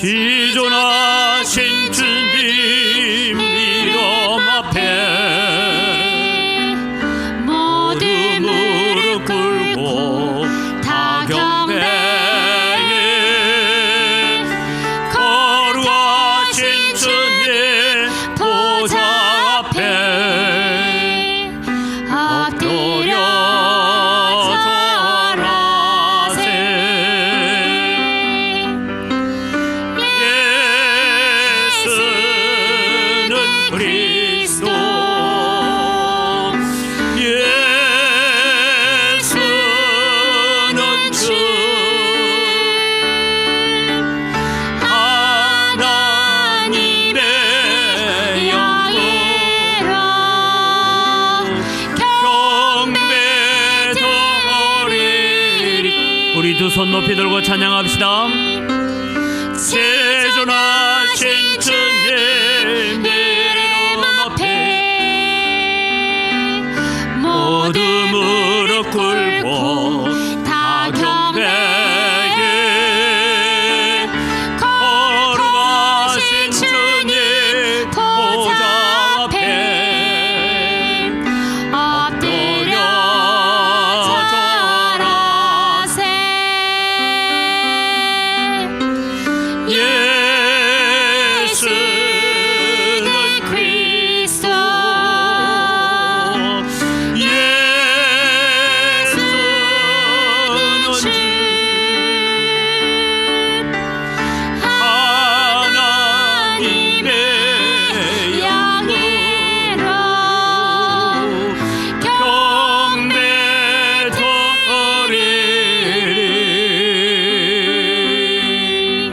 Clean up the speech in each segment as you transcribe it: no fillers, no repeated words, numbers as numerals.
시존하신 주님 이름 앞에 모두 무릎 꿇고 다 경배해. 거룩하신 주님 보좌 앞에 엎드려 절하세. 예수는 그리스도 예수는 주 하나님의 영예로 경배드리리. 우리 두 손 높이 들고 찬양합시다. 세존하신 주님 이름 앞에 모두 무릎 꿇고 다 경배해. 거룩하신 주님 보좌 앞에 엎드려 절하세. 예수는 그리스도 예수는 주 하나님의 영예로 경배드리리.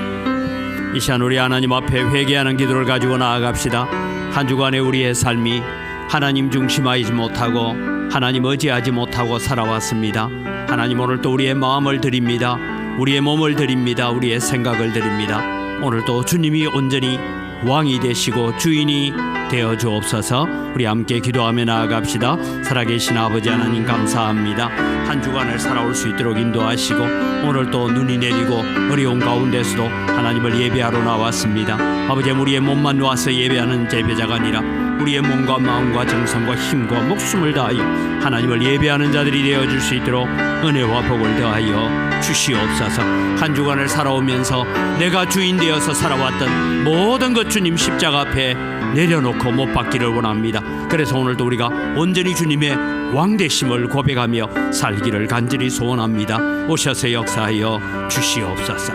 이 시간 우리 하나님 앞에 회개하는 기도를 가지고 나아갑시다. 한 주간의 우리의 삶이 하나님 중심하지 못하고 하나님 의지하지 못하고 살아왔습니다. 하나님 오늘 또 우리의 마음을 드립니다. 우리의 몸을 드립니다. 우리의 생각을 드립니다. 오늘 또 주님이 온전히 왕이 되시고 주인이 되어 주옵소서. 우리 함께 기도하며 나아갑시다. 살아계신 아버지 하나님 감사합니다. 한 주간을 살아올 수 있도록 인도하시고 오늘 또 눈이 내리고 어려운 가운데서도 하나님을 예배하러 나왔습니다. 아버지 우리의 몸만 놓아서 예배하는 예배자가 아니라 우리의 몸과 마음과 정성과 힘과 목숨을 다하여 하나님을 예배하는 자들이 되어줄 수 있도록 은혜와 복을 더하여 주시옵소서. 한 주간을 살아오면서 내가 주인 되어서 살아왔던 모든 것 주님 십자가 앞에 내려놓고 못 받기를 원합니다. 그래서 오늘도 우리가 온전히 주님의 왕되심을 고백하며 살기를 간절히 소원합니다. 오셔서 역사하여 주시옵소서.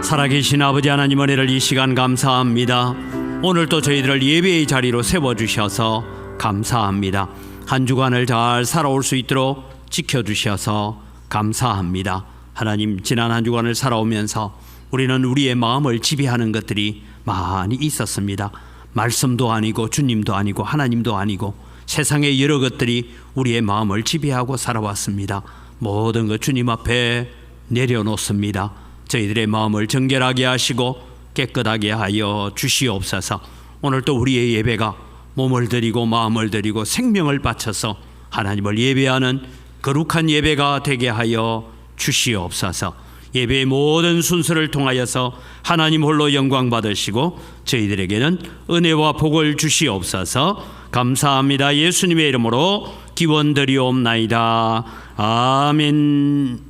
살아계신 아버지 하나님 은혜를 이 시간 감사합니다. 오늘도 저희들을 예배의 자리로 세워주셔서 감사합니다. 한 주간을 잘 살아올 수 있도록 지켜주셔서 감사합니다. 하나님 지난 한 주간을 살아오면서 우리는 우리의 마음을 지배하는 것들이 많이 있었습니다. 말씀도 아니고 주님도 아니고 하나님도 아니고 세상의 여러 것들이 우리의 마음을 지배하고 살아왔습니다. 모든 것 주님 앞에 내려놓습니다. 저희들의 마음을 정결하게 하시고 깨끗하게 하여 주시옵소서. 오늘 또 우리의 예배가 몸을 드리고 마음을 드리고 생명을 바쳐서 하나님을 예배하는 거룩한 예배가 되게 하여 주시옵소서. 예배의 모든 순서를 통하여서 하나님 홀로 영광 받으시고 저희들에게는 은혜와 복을 주시옵소서. 감사합니다. 예수님의 이름으로 기원드리옵나이다. 아멘.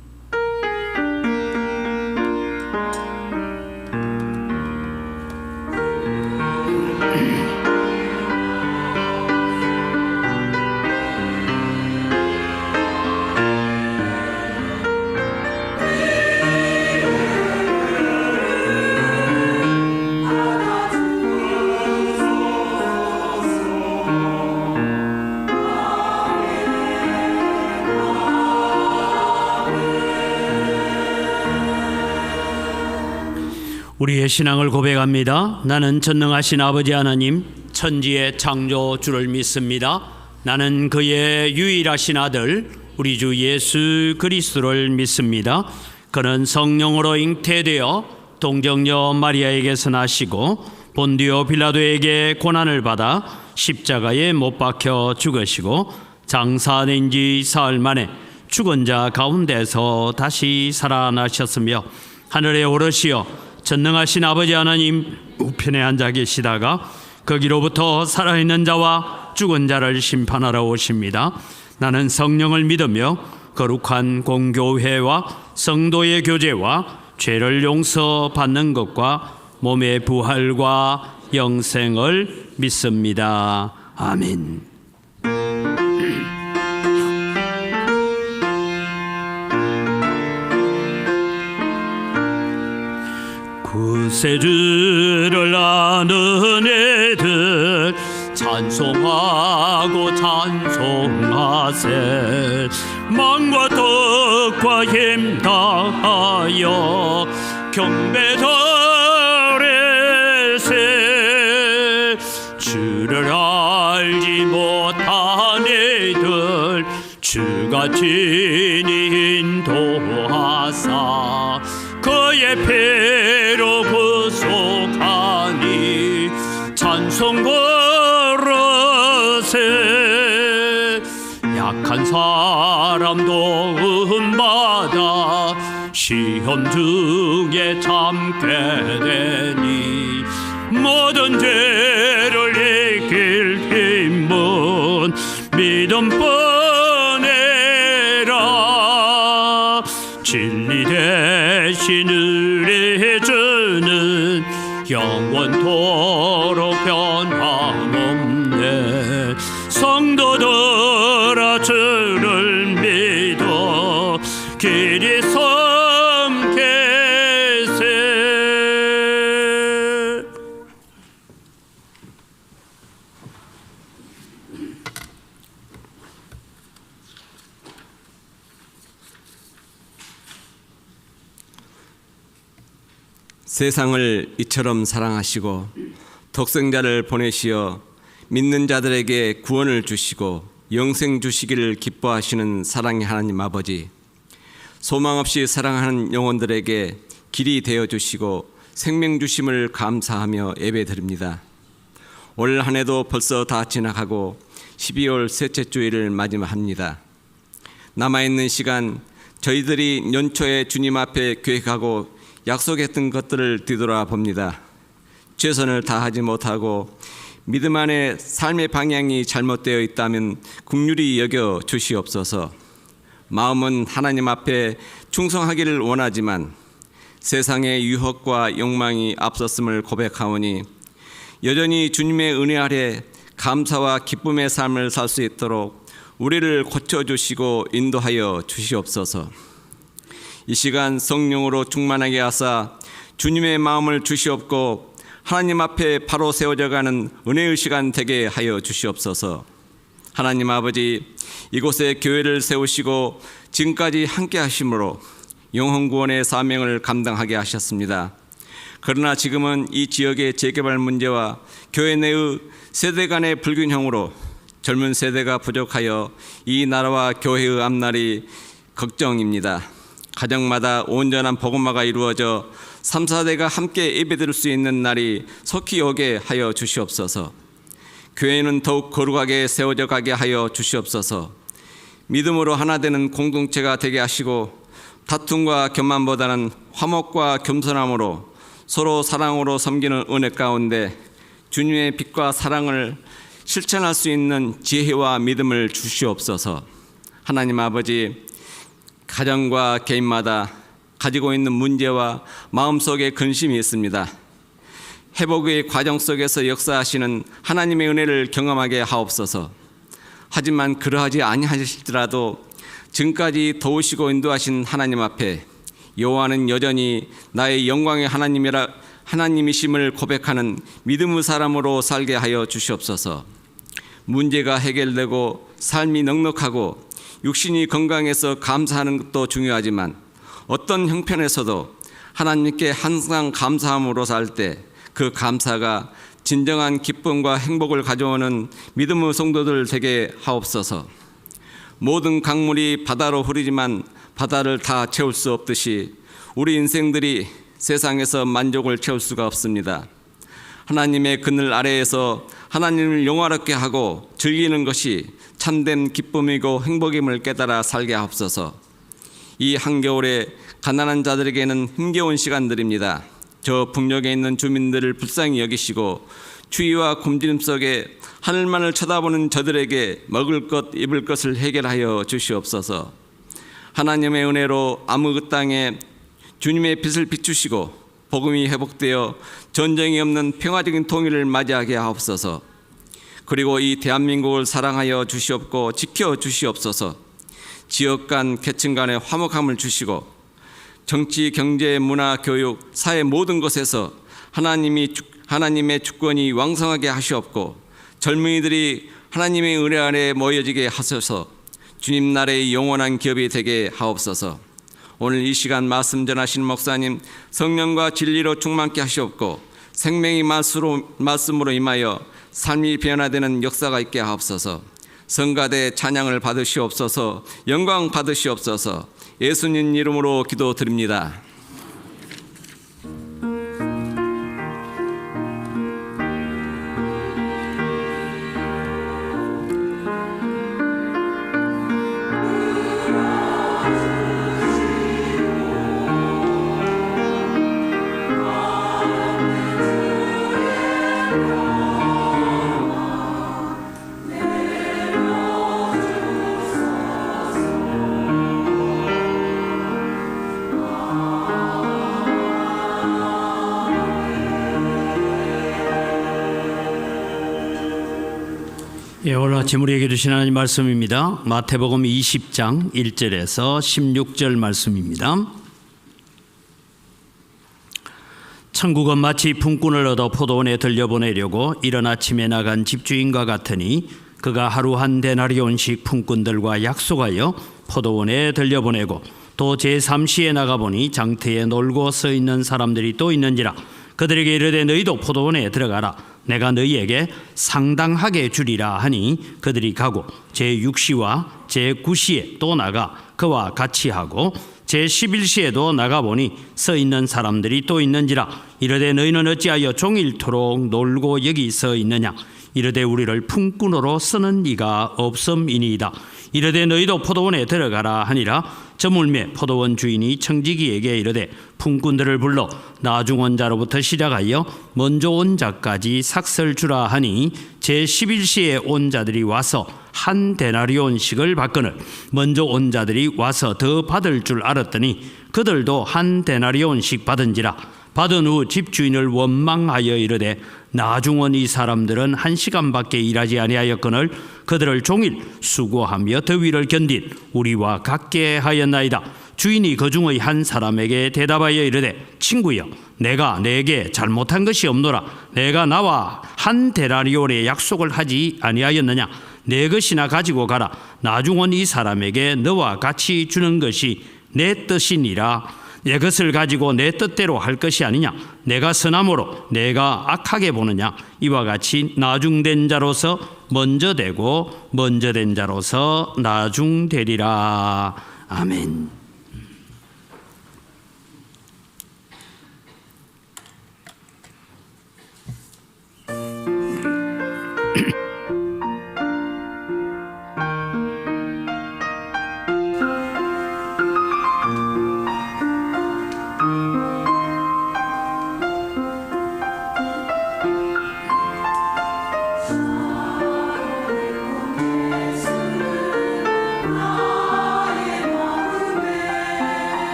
우리의 신앙을 고백합니다. 나는 전능하신 아버지 하나님 천지의 창조주를 믿습니다. 나는 그의 유일하신 아들 우리 주 예수 그리스도를 믿습니다. 그는 성령으로 잉태되어 동정녀 마리아에게서 나시고 본디오 빌라도에게 고난을 받아 십자가에 못 박혀 죽으시고 장사된 지 사흘 만에 죽은 자 가운데서 다시 살아나셨으며 하늘에 오르시어 전능하신 아버지 하나님 우편에 앉아 계시다가 거기로부터 살아있는 자와 죽은 자를 심판하러 오십니다. 나는 성령을 믿으며 거룩한 공교회와 성도의 교제와 죄를 용서받는 것과 몸의 부활과 영생을 믿습니다. 아멘. 구세주를 아는 애들 찬송하고 찬송하세. 망과 덕과 힘 다하여 경배드리세. 주를 알지 못한 애들 주가 친히 인도하사 그의 피로 구속하니 찬송 부르세. 약한 사람 도움받아 시험 중에 참게 되니 모든 죄를 이길 힘은 믿음뿐이라. 진리 대신 의리 주는 영원토록 변함없네. 성도들아 주를 믿어 길이 섬기세. 세상을 이처럼 사랑하시고 독생자를 보내시어 믿는 자들에게 구원을 주시고 영생 주시기를 기뻐하시는 사랑의 하나님 아버지, 소망 없이 사랑하는 영혼들에게 길이 되어 주시고 생명 주심을 감사하며 예배드립니다. 올 한 해도 벌써 다 지나가고 12월 셋째 주일을 맞이합니다. 남아있는 시간 저희들이 연초에 주님 앞에 계획하고 약속했던 것들을 뒤돌아봅니다. 최선을 다하지 못하고 믿음 안에 삶의 방향이 잘못되어 있다면 긍휼히 여겨 주시옵소서. 마음은 하나님 앞에 충성하기를 원하지만 세상의 유혹과 욕망이 앞섰음을 고백하오니 여전히 주님의 은혜 아래 감사와 기쁨의 삶을 살 수 있도록 우리를 고쳐주시고 인도하여 주시옵소서. 이 시간 성령으로 충만하게 하사 주님의 마음을 주시옵고 하나님 앞에 바로 세워져 가는 은혜의 시간 되게 하여 주시옵소서. 하나님 아버지, 이곳에 교회를 세우시고 지금까지 함께 하심으로 영혼 구원의 사명을 감당하게 하셨습니다. 그러나 지금은 이 지역의 재개발 문제와 교회 내의 세대 간의 불균형으로 젊은 세대가 부족하여 이 나라와 교회의 앞날이 걱정입니다. 가정마다 온전한 복음화가 이루어져 3, 4대가 함께 예배드릴 수 있는 날이 속히 오게 하여 주시옵소서. 교회는 더욱 거룩하게 세워져 가게 하여 주시옵소서. 믿음으로 하나 되는 공동체가 되게 하시고 다툼과 교만보다는 화목과 겸손함으로 서로 사랑으로 섬기는 은혜 가운데 주님의 빛과 사랑을 실천할 수 있는 지혜와 믿음을 주시옵소서. 하나님 아버지, 가정과 개인마다 가지고 있는 문제와 마음속에 근심이 있습니다. 회복의 과정 속에서 역사하시는 하나님의 은혜를 경험하게 하옵소서. 하지만 그러하지 아니하실지라도 지금까지 도우시고 인도하신 하나님 앞에 여호와는 여전히 나의 영광의 하나님이심을 고백하는 믿음의 사람으로 살게 하여 주시옵소서. 문제가 해결되고 삶이 넉넉하고 육신이 건강해서 감사하는 것도 중요하지만 어떤 형편에서도 하나님께 항상 감사함으로 살 때 그 감사가 진정한 기쁨과 행복을 가져오는 믿음의 성도들 되게 하옵소서. 모든 강물이 바다로 흐르지만 바다를 다 채울 수 없듯이 우리 인생들이 세상에서 만족을 채울 수가 없습니다. 하나님의 그늘 아래에서 하나님을 영화롭게 하고 즐기는 것이 참된 기쁨이고 행복임을 깨달아 살게 하옵소서. 이 한겨울에 가난한 자들에게는 힘겨운 시간들입니다. 저 북녘에 있는 주민들을 불쌍히 여기시고 추위와 굶주림 속에 하늘만을 쳐다보는 저들에게 먹을 것 입을 것을 해결하여 주시옵소서. 하나님의 은혜로 아무 땅에 주님의 빛을 비추시고 복음이 회복되어 전쟁이 없는 평화적인 통일을 맞이하게 하옵소서. 그리고 이 대한민국을 사랑하여 주시옵고 지켜 주시옵소서. 지역 간 계층 간의 화목함을 주시고 정치, 경제, 문화, 교육, 사회 모든 것에서 하나님의 주권이 왕성하게 하시옵고 젊은이들이 하나님의 은혜 아래 모여지게 하소서. 주님 나라의 영원한 기업이 되게 하옵소서. 오늘 이 시간 말씀 전하신 목사님 성령과 진리로 충만케 하시옵고 생명의 말씀으로 임하여 삶이 변화되는 역사가 있게 하옵소서. 성가대 찬양을 받으시옵소서. 영광 받으시옵소서. 예수님 이름으로 기도드립니다. 예, 오늘 아침 우리에게 주신 하나님 말씀입니다. 마태복음 20장 1절에서 16절 말씀입니다. 천국은 마치 품꾼을 얻어 포도원에 들려보내려고 이른 아침에 나간 집주인과 같으니 그가 하루 한 데나리온씩 품꾼들과 약속하여 포도원에 들려보내고 또 제3시에 나가보니 장터에 놀고 서 있는 사람들이 또 있는지라. 그들에게 이르되 너희도 포도원에 들어가라. 내가 너희에게 상당하게 주리라 하니 그들이 가고 제6시와 제9시에 또 나가 그와 같이 하고 제11시에도 나가보니 서 있는 사람들이 또 있는지라. 이르되 너희는 어찌하여 종일토록 놀고 여기 서 있느냐. 이르되 우리를 품꾼으로 쓰는 이가 없음이니이다. 이르되 너희도 포도원에 들어가라 하니라. 저물매 포도원 주인이 청지기에게 이르되 품꾼들을 불러 나중 온 자로부터 시작하여 먼저 온 자까지 삭설 주라 하니 제11시에 온 자들이 와서 한 데나리온씩을 받거늘 먼저 온 자들이 와서 더 받을 줄 알았더니 그들도 한 데나리온씩 받은지라. 받은 후 집주인을 원망하여 이르되 나중 온 이 사람들은 1시간밖에 일하지 아니하였거늘 그들을 종일 수고하며 더위를 견딘 우리와 같게 하였나이다. 주인이 그 중의 한 사람에게 대답하여 이르되 친구여 내가 내게 잘못한 것이 없노라. 내가 나와 한 데나리온의 약속을 하지 아니하였느냐. 내 것이나 가지고 가라. 나중 온 이 사람에게 너와 같이 주는 것이 내 뜻이니라. 내 것을 가지고 내 뜻대로 할 것이 아니냐. 내가 선함으로 내가 악하게 보느냐. 이와 같이 나중된 자로서 먼저 되고 먼저 된 자로서 나중되리라. 아멘.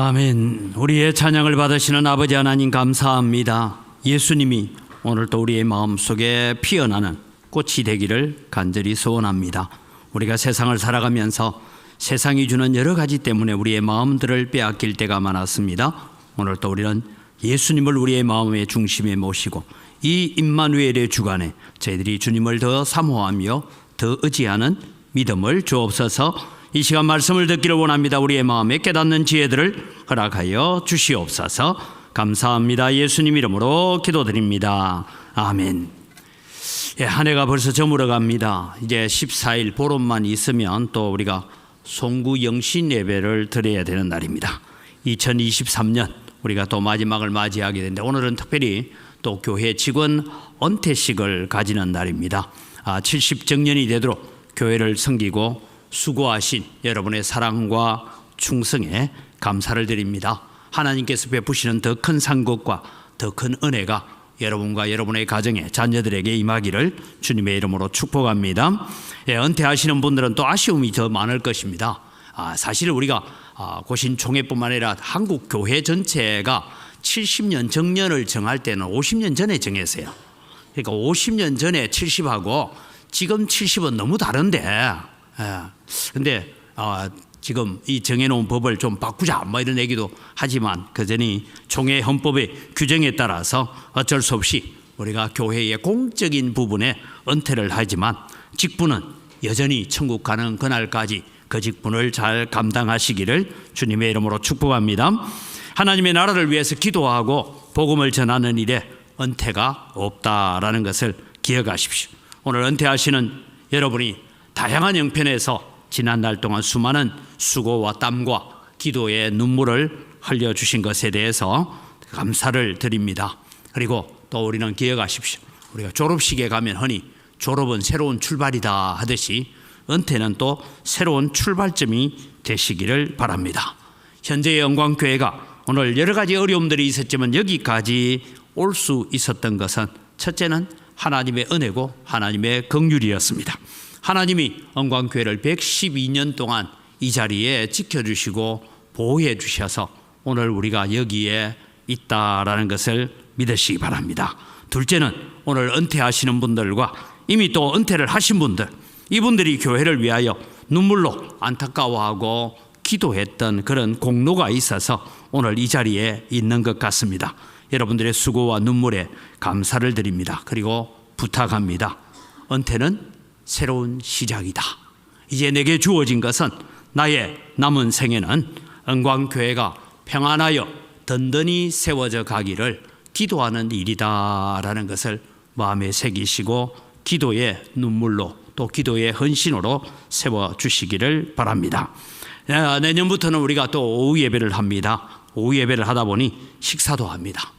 아멘. 우리의 찬양을 받으시는 아버지 하나님 감사합니다. 예수님이 오늘도 우리의 마음속에 피어나는 꽃이 되기를 간절히 소원합니다. 우리가 세상을 살아가면서 세상이 주는 여러 가지 때문에 우리의 마음들을 빼앗길 때가 많았습니다. 오늘도 우리는 예수님을 우리의 마음의 중심에 모시고 이 임마누엘의 주관에 저희들이 주님을 더 사모하며 더 의지하는 믿음을 주옵소서. 이 시간 말씀을 듣기를 원합니다. 우리의 마음에 깨닫는 지혜들을 허락하여 주시옵소서. 감사합니다. 예수님 이름으로 기도드립니다. 아멘. 예, 한 해가 벌써 저물어 갑니다. 이제 14일 보름만 있으면 또 우리가 송구 영신 예배를 드려야 되는 날입니다. 2023년 우리가 또 마지막을 맞이하게 되는데 오늘은 특별히 또 교회 직원 은퇴식을 가지는 날입니다. 70정년이 되도록 교회를 섬기고 수고하신 여러분의 사랑과 충성에 감사를 드립니다. 하나님께서 베푸시는 더 큰 상급과 더 큰 은혜가 여러분과 여러분의 가정에 자녀들에게 임하기를 주님의 이름으로 축복합니다. 예, 은퇴하시는 분들은 또 아쉬움이 더 많을 것입니다. 사실 우리가 고신 총회뿐만 아니라 한국 교회 전체가 70년 정년을 정할 때는 50년 전에 정했어요. 그러니까 50년 전에 70하고 지금 70은 너무 다른데, 근데 지금 이 정해놓은 법을 좀 바꾸자 뭐 이런 얘기도 하지만 그전이 총회 헌법의 규정에 따라서 어쩔 수 없이 우리가 교회의 공적인 부분에 은퇴를 하지만 직분은 여전히 천국 가는 그날까지 그 직분을 잘 감당하시기를 주님의 이름으로 축복합니다. 하나님의 나라를 위해서 기도하고 복음을 전하는 일에 은퇴가 없다라는 것을 기억하십시오. 오늘 은퇴하시는 여러분이 다양한 형편에서 지난 날 동안 수많은 수고와 땀과 기도의 눈물을 흘려주신 것에 대해서 감사를 드립니다. 그리고 또 우리는 기억하십시오. 우리가 졸업식에 가면 흔히 졸업은 새로운 출발이다 하듯이 은퇴는 또 새로운 출발점이 되시기를 바랍니다. 현재의 영광교회가 오늘 여러 가지 어려움들이 있었지만 여기까지 올 수 있었던 것은 첫째는 하나님의 은혜고 하나님의 긍휼이었습니다. 하나님이 영광교회를 112년 동안 이 자리에 지켜주시고 보호해 주셔서 오늘 우리가 여기에 있다라는 것을 믿으시기 바랍니다. 둘째는 오늘 은퇴하시는 분들과 이미 또 은퇴를 하신 분들, 이분들이 교회를 위하여 눈물로 안타까워하고 기도했던 그런 공로가 있어서 오늘 이 자리에 있는 것 같습니다. 여러분들의 수고와 눈물에 감사를 드립니다. 그리고 부탁합니다. 은퇴는 새로운 시작이다. 이제 내게 주어진 것은 나의 남은 생에는 영광교회가 평안하여 든든히 세워져 가기를 기도하는 일이다라는 것을 마음에 새기시고 기도의 눈물로 또 기도의 헌신으로 세워주시기를 바랍니다. 내년부터는 우리가 또 오후 예배를 합니다. 오후 예배를 하다 보니 식사도 합니다.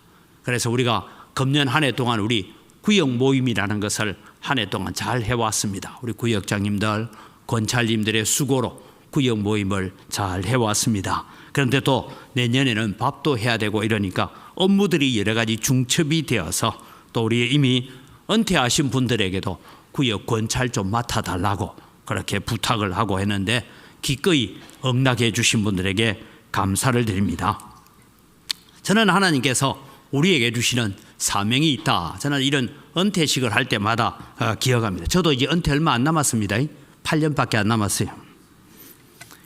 그래서 우리가 금년 한 해 동안 우리 구역 모임이라는 것을 한 해 동안 잘 해왔습니다. 우리 구역장님들, 권찰님들의 수고로 구역 모임을 잘 해왔습니다. 그런데 또 내년에는 밥도 해야 되고 이러니까 업무들이 여러 가지 중첩이 되어서 또 우리 이미 은퇴하신 분들에게도 구역 권찰 좀 맡아달라고 그렇게 부탁을 하고 했는데 기꺼이 응낙해 주신 분들에게 감사를 드립니다. 저는 하나님께서 우리에게 주시는 사명이 있다. 저는 이런 은퇴식을 할 때마다 기억합니다. 저도 이제 은퇴 얼마 안 남았습니다. 8년밖에 안 남았어요.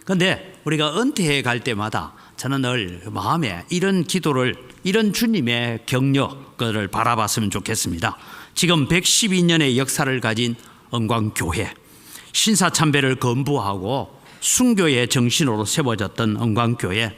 그런데 우리가 은퇴해 갈 때마다 저는 늘 마음에 이런 기도를, 이런 주님의 격려를 바라봤으면 좋겠습니다. 지금 112년의 역사를 가진 영광교회, 신사참배를 건부하고 순교의 정신으로 세워졌던 영광교회,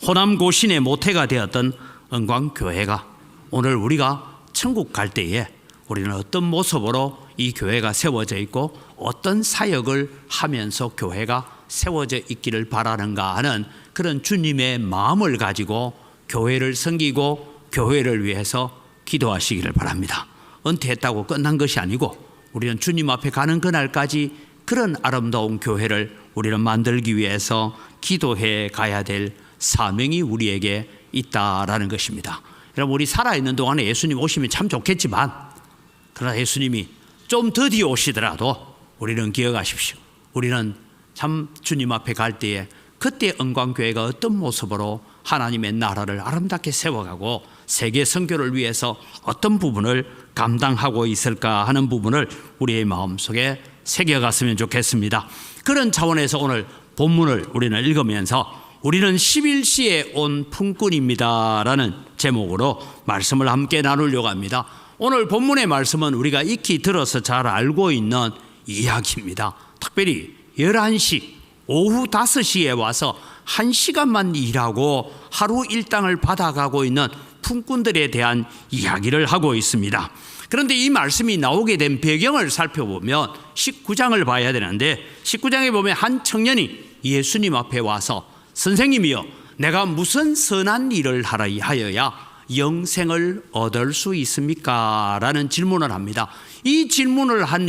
호남고신의 모태가 되었던 영광교회가 오늘 우리가 천국 갈 때에 우리는 어떤 모습으로 이 교회가 세워져 있고 어떤 사역을 하면서 교회가 세워져 있기를 바라는가 하는 그런 주님의 마음을 가지고 교회를 섬기고 교회를 위해서 기도하시기를 바랍니다. 은퇴했다고 끝난 것이 아니고 우리는 주님 앞에 가는 그날까지 그런 아름다운 교회를 우리는 만들기 위해서 기도해 가야 될 사명이 우리에게 있다라는 것입니다. 여러분, 우리 살아있는 동안에 예수님 오시면 참 좋겠지만 그러나 예수님이 좀 더디어 오시더라도 우리는 기억하십시오. 우리는 참 주님 앞에 갈 때에 그때 은광교회가 어떤 모습으로 하나님의 나라를 아름답게 세워가고 세계 선교를 위해서 어떤 부분을 감당하고 있을까 하는 부분을 우리의 마음속에 새겨갔으면 좋겠습니다. 그런 차원에서 오늘 본문을 우리는 읽으면서 우리는 11시에 온 품꾼입니다 라는 제목으로 말씀을 함께 나누려고 합니다. 오늘 본문의 말씀은 우리가 익히 들어서 잘 알고 있는 이야기입니다. 특별히 11시, 오후 5시에 와서 1시간만 일하고 하루 일당을 받아가고 있는 품꾼들에 대한 이야기를 하고 있습니다. 그런데 이 말씀이 나오게 된 배경을 살펴보면 19장을 봐야 되는데 19장에 보면 한 청년이 예수님 앞에 와서 선생님이여, 내가 무슨 선한 일을 하여야 영생을 얻을 수 있습니까? 라는 질문을 합니다. 이 질문을 한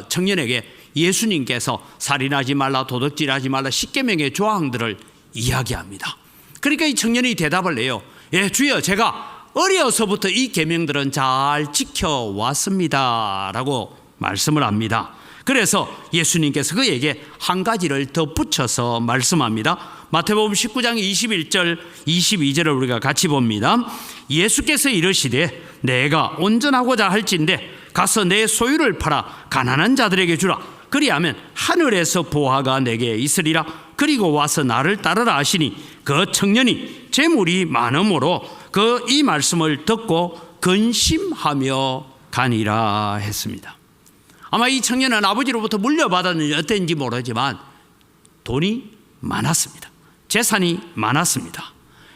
청년에게 예수님께서 살인하지 말라, 도둑질하지 말라, 10계명의 조항들을 이야기합니다. 그러니까 이 청년이 대답을 해요. 예, 주여, 제가 어려서부터 이 계명들은 잘 지켜왔습니다 라고 말씀을 합니다. 그래서 예수님께서 그에게 한 가지를 덧붙여서 말씀합니다. 마태복음 19장 21절 22절을 우리가 같이 봅니다. 예수께서 이르시되 내가 온전하고자 할진대 가서 내 소유를 팔아 가난한 자들에게 주라. 그리하면 하늘에서 보화가 내게 있으리라. 그리고 와서 나를 따르라 하시니 그 청년이 재물이 많음으로 그 이 말씀을 듣고 근심하며 가니라 했습니다. 아마 이 청년은 아버지로부터 물려받았는지 어땠는지 모르지만 돈이 많았습니다. 재산이 많았습니다.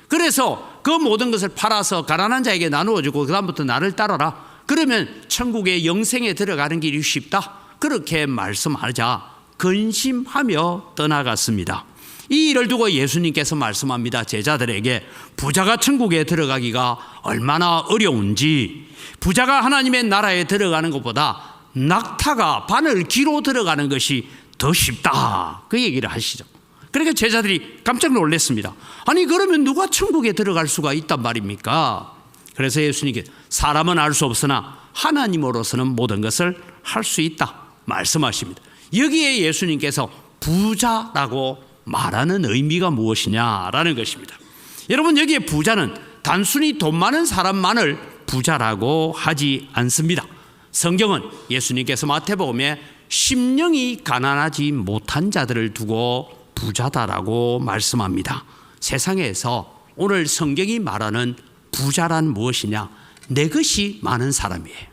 그래서 그 모든 것을 팔아서 가난한 자에게 나누어주고 그 다음부터 나를 따라라. 그러면 천국의 영생에 들어가는 길이 쉽다. 그렇게 말씀하자 근심하며 떠나갔습니다. 이 일을 두고 예수님께서 말씀합니다. 제자들에게 부자가 천국에 들어가기가 얼마나 어려운지, 부자가 하나님의 나라에 들어가는 것보다 낙타가 바늘 귀로 들어가는 것이 더 쉽다. 그 얘기를 하시죠. 그러니까 제자들이 깜짝 놀랐습니다. 아니 그러면 누가 천국에 들어갈 수가 있단 말입니까? 그래서 예수님께 사람은 알 수 없으나 하나님으로서는 모든 것을 할 수 있다 말씀하십니다. 여기에 예수님께서 부자라고 말하는 의미가 무엇이냐라는 것입니다. 여러분, 여기에 부자는 단순히 돈 많은 사람만을 부자라고 하지 않습니다. 성경은 예수님께서 마태복음에 심령이 가난하지 못한 자들을 두고 부자다라고 말씀합니다. 세상에서 오늘 성경이 말하는 부자란 무엇이냐? 내 것이 많은 사람이에요.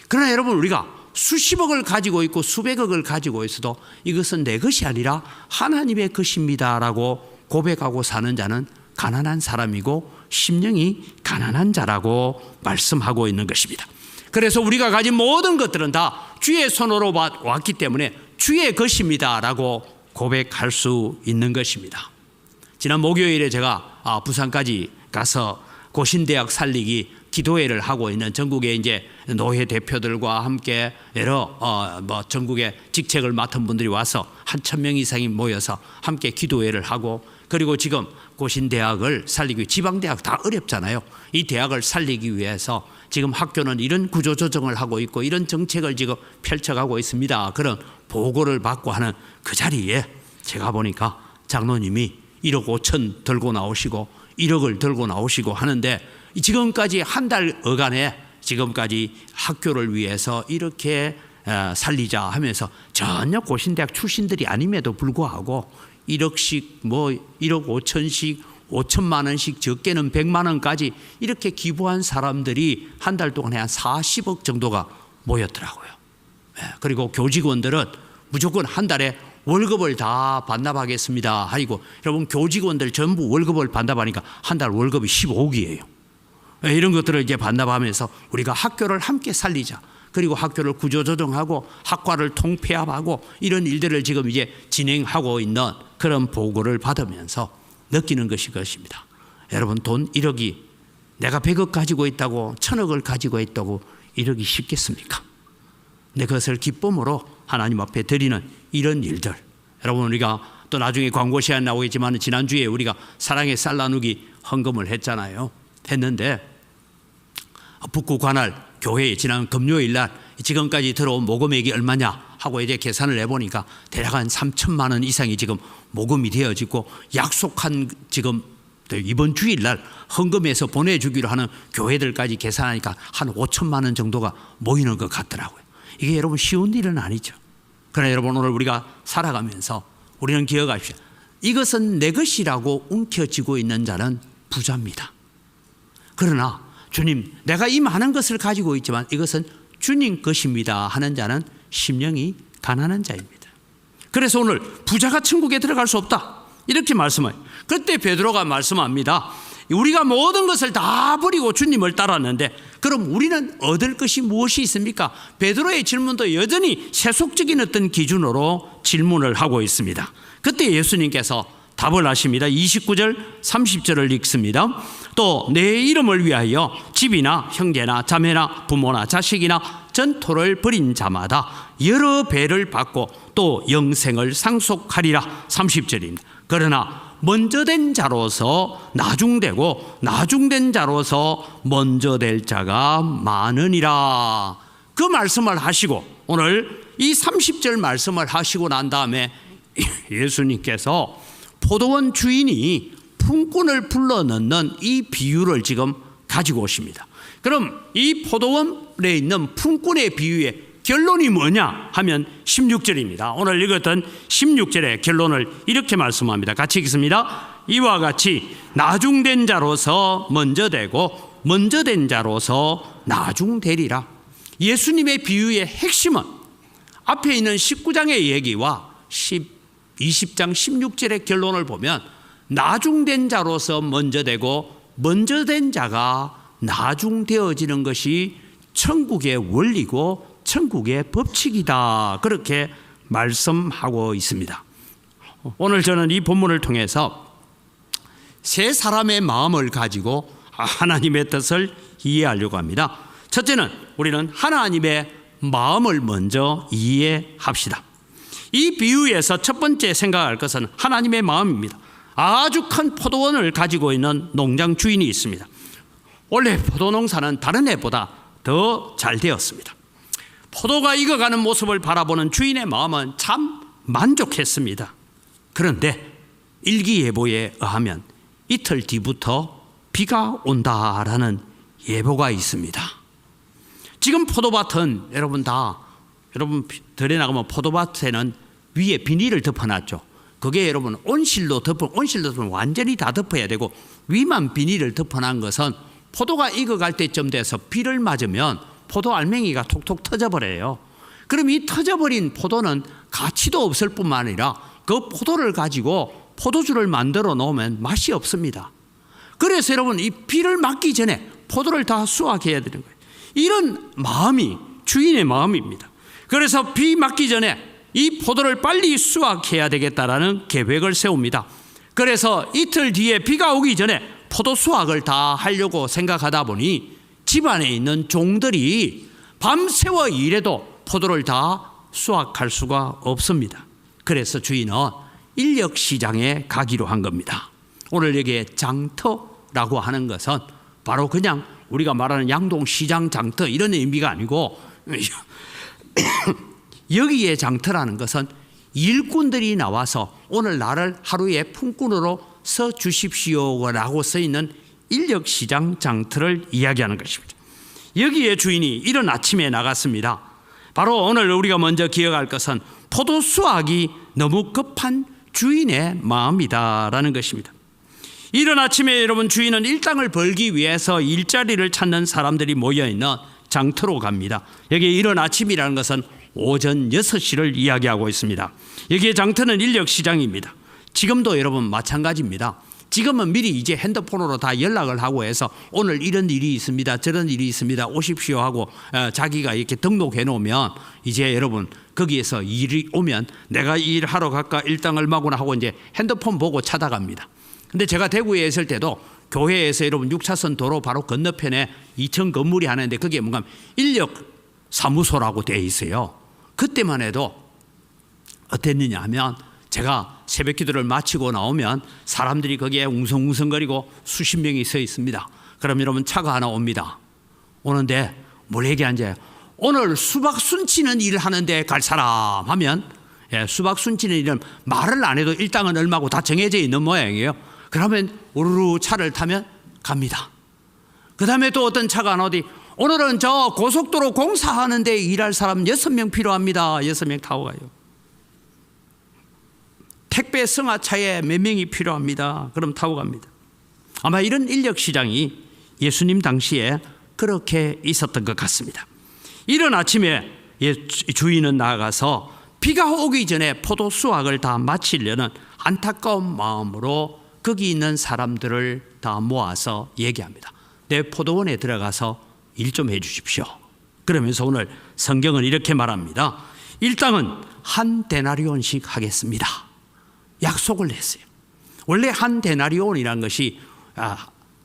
그러나 여러분, 우리가 수십억을 가지고 있고 수백억을 가지고 있어도 이것은 내 것이 아니라 하나님의 것입니다라고 고백하고 사는 자는 가난한 사람이고 심령이 가난한 자라고 말씀하고 있는 것입니다. 그래서 우리가 가진 모든 것들은 다 주의 손으로 왔기 때문에 주의 것입니다라고 고백할 수 있는 것입니다. 지난 목요일에 제가 부산까지 가서 고신대학 살리기 기도회를 하고 있는 전국의 이제 노회 대표들과 함께 여러 전국의 직책을 맡은 분들이 와서 한 1,000명 이상이 모여서 함께 기도회를 하고, 그리고 지금 고신대학을 살리기 위해, 지방대학 다 어렵잖아요. 이 대학을 살리기 위해서 지금 학교는 이런 구조조정을 하고 있고 이런 정책을 지금 펼쳐가고 있습니다. 그런 보고를 받고 하는 그 자리에 제가 보니까 장로님이 1억 5천 들고 나오시고 1억을 들고 나오시고 하는데, 지금까지 한 달 어간에 지금까지 학교를 위해서 이렇게 살리자 하면서 전혀 고신대학 출신들이 아님에도 불구하고 1억씩 1억 5천씩 5천만 원씩, 적게는 100만 원까지 이렇게 기부한 사람들이 한 달 동안에 한 40억 정도가 모였더라고요. 그리고 교직원들은 무조건 한 달에 월급을 다 반납하겠습니다 하고, 여러분 교직원들 전부 월급을 반납하니까 한 달 월급이 15억이에요. 이런 것들을 이제 반납하면서 우리가 학교를 함께 살리자, 그리고 학교를 구조조정하고 학과를 통폐합하고 이런 일들을 지금 이제 진행하고 있는 그런 보고를 받으면서 느끼는 것이 그것입니다. 여러분, 돈 1억이 내가 100억 가지고 있다고 1000억을 가지고 있다고 1억이 쉽겠습니까? 근데 그것을 기쁨으로 하나님 앞에 드리는 이런 일들, 여러분, 우리가 또 나중에 광고 시간 나오겠지만 지난주에 우리가 사랑의 쌀 나누기 헌금을 했는데 북구 관할 교회에 지난 금요일 날 지금까지 들어온 모금액이 얼마냐 하고 이제 계산을 해보니까 대략 한 3천만 원 이상이 지금 모금이 되어지고 약속한 지금 이번 주일날 헌금해서 보내주기로 하는 교회들까지 계산하니까 한 5천만 원 정도가 모이는 것 같더라고요. 이게 여러분 쉬운 일은 아니죠. 그러나 여러분 오늘 우리가 살아가면서 우리는 기억하십시오. 이것은 내 것이라고 움켜쥐고 있는 자는 부자입니다. 그러나 주님, 내가 이 많은 것을 가지고 있지만 이것은 주님 것입니다 하는 자는 심령이 가난한 자입니다. 그래서 오늘 부자가 천국에 들어갈 수 없다 이렇게 말씀해요. 그때 베드로가 말씀합니다. 우리가 모든 것을 다 버리고 주님을 따랐는데 그럼 우리는 얻을 것이 무엇이 있습니까? 베드로의 질문도 여전히 세속적인 어떤 기준으로 질문을 하고 있습니다. 그때 예수님께서 답을 하십니다. 29절 30절을 읽습니다. 또 내 이름을 위하여 집이나 형제나 자매나 부모나 자식이나 전토를 벌인 자마다 여러 배를 받고 또 영생을 상속하리라. 30절입니다. 그러나 먼저 된 자로서 나중되고 나중된 자로서 먼저 될 자가 많으니라. 그 말씀을 하시고 오늘 이 30절 말씀을 하시고 난 다음에 예수님께서 포도원 주인이 품꾼을 불러넣는 이 비유를 지금 가지고 오십니다. 그럼 이 포도원에 있는 품꾼의 비유의 결론이 뭐냐 하면 16절입니다. 오늘 읽었던 16절의 결론을 이렇게 말씀합니다. 같이 읽습니다. 이와 같이 나중된 자로서 먼저 되고 먼저 된 자로서 나중되리라. 예수님의 비유의 핵심은 앞에 있는 19장의 얘기와 20장 16절의 결론을 보면 나중된 자로서 먼저 되고 먼저 된 자가 나중되어지는 것이 천국의 원리고 천국의 법칙이다. 그렇게 말씀하고 있습니다. 오늘 저는 이 본문을 통해서 세 사람의 마음을 가지고 하나님의 뜻을 이해하려고 합니다. 첫째는 우리는 하나님의 마음을 먼저 이해합시다. 이 비유에서 첫 번째 생각할 것은 하나님의 마음입니다. 아주 큰 포도원을 가지고 있는 농장 주인이 있습니다. 원래 포도 농사는 다른 해보다 더 잘 되었습니다. 포도가 익어가는 모습을 바라보는 주인의 마음은 참 만족했습니다. 그런데 일기예보에 의하면 이틀 뒤부터 비가 온다라는 예보가 있습니다. 지금 포도밭은 여러분 들에 나가면 포도밭에는 위에 비닐을 덮어놨죠. 그게 여러분 온실로 덮으면 완전히 다 덮어야 되고 위만 비닐을 덮어놓은 것은 포도가 익어갈 때쯤 돼서 비를 맞으면 포도 알맹이가 톡톡 터져버려요. 그럼 이 터져버린 포도는 가치도 없을 뿐만 아니라 그 포도를 가지고 포도주를 만들어 놓으면 맛이 없습니다. 그래서 여러분 이 비를 맞기 전에 포도를 다 수확해야 되는 거예요. 이런 마음이 주인의 마음입니다. 그래서 비 맞기 전에 이 포도를 빨리 수확해야 되겠다라는 계획을 세웁니다. 그래서 이틀 뒤에 비가 오기 전에 포도 수확을 다 하려고 생각하다 보니 집안에 있는 종들이 밤새워 일해도 포도를 다 수확할 수가 없습니다. 그래서 주인은 인력시장에 가기로 한 겁니다. 오늘 여기에 장터라고 하는 것은 바로 그냥 우리가 말하는 양동시장 장터 이런 의미가 아니고 여기에 장터라는 것은 일꾼들이 나와서 오늘 나를 하루에 품꾼으로 서 주십시오라고 써 있는 인력시장 장터를 이야기하는 것입니다. 여기에 주인이 이른 아침에 나갔습니다. 바로 오늘 우리가 먼저 기억할 것은 포도 수확이 너무 급한 주인의 마음이다라는 것입니다. 이른 아침에 여러분 주인은 일당을 벌기 위해서 일자리를 찾는 사람들이 모여있는 장터로 갑니다. 여기 이른 아침이라는 것은 오전 6시를 이야기하고 있습니다. 여기에 장터는 인력시장입니다. 지금도 여러분 마찬가지입니다. 지금은 미리 이제 핸드폰으로 다 연락을 하고 해서 오늘 이런 일이 있습니다. 저런 일이 있습니다. 오십시오 하고 자기가 이렇게 등록해 놓으면 이제 여러분 거기에서 일이 오면 내가 일하러 갈까 일당 얼마구나 하고 이제 핸드폰 보고 찾아갑니다. 근데 제가 대구에 있을 때도 교회에서 여러분 6차선 도로 바로 건너편에 2층 건물이 하나 있는데 그게 뭔가 인력사무소라고 되어 있어요. 그때만 해도 어땠느냐 하면 제가 새벽 기도를 마치고 나오면 사람들이 거기에 웅성웅성거리고 수십 명이 서 있습니다. 그럼 여러분 차가 하나 옵니다. 오는데 뭘 얘기하는지 오늘 수박 순치는 일을 하는데 갈 사람 하면, 수박 순치는 일은 말을 안 해도 일당은 얼마고 다 정해져 있는 모양이에요. 그러면 우르르 차를 타면 갑니다. 그 다음에 또 어떤 차가 어디, 오늘은 저 고속도로 공사하는데 일할 사람 6명 필요합니다. 6명 타고 가요. 택배 승하차에 몇 명이 필요합니다. 그럼 타고 갑니다. 아마 이런 인력 시장이 예수님 당시에 그렇게 있었던 것 같습니다. 이른 아침에 주인은 나가서 비가 오기 전에 포도 수확을 다 마치려는 안타까운 마음으로 거기 있는 사람들을 다 모아서 얘기합니다. 내 포도원에 들어가서 일 좀 해 주십시오. 그러면서 오늘 성경은 이렇게 말합니다. 일당은 한 데나리온씩 하겠습니다. 약속을 했어요. 원래 한 데나리온이라는 것이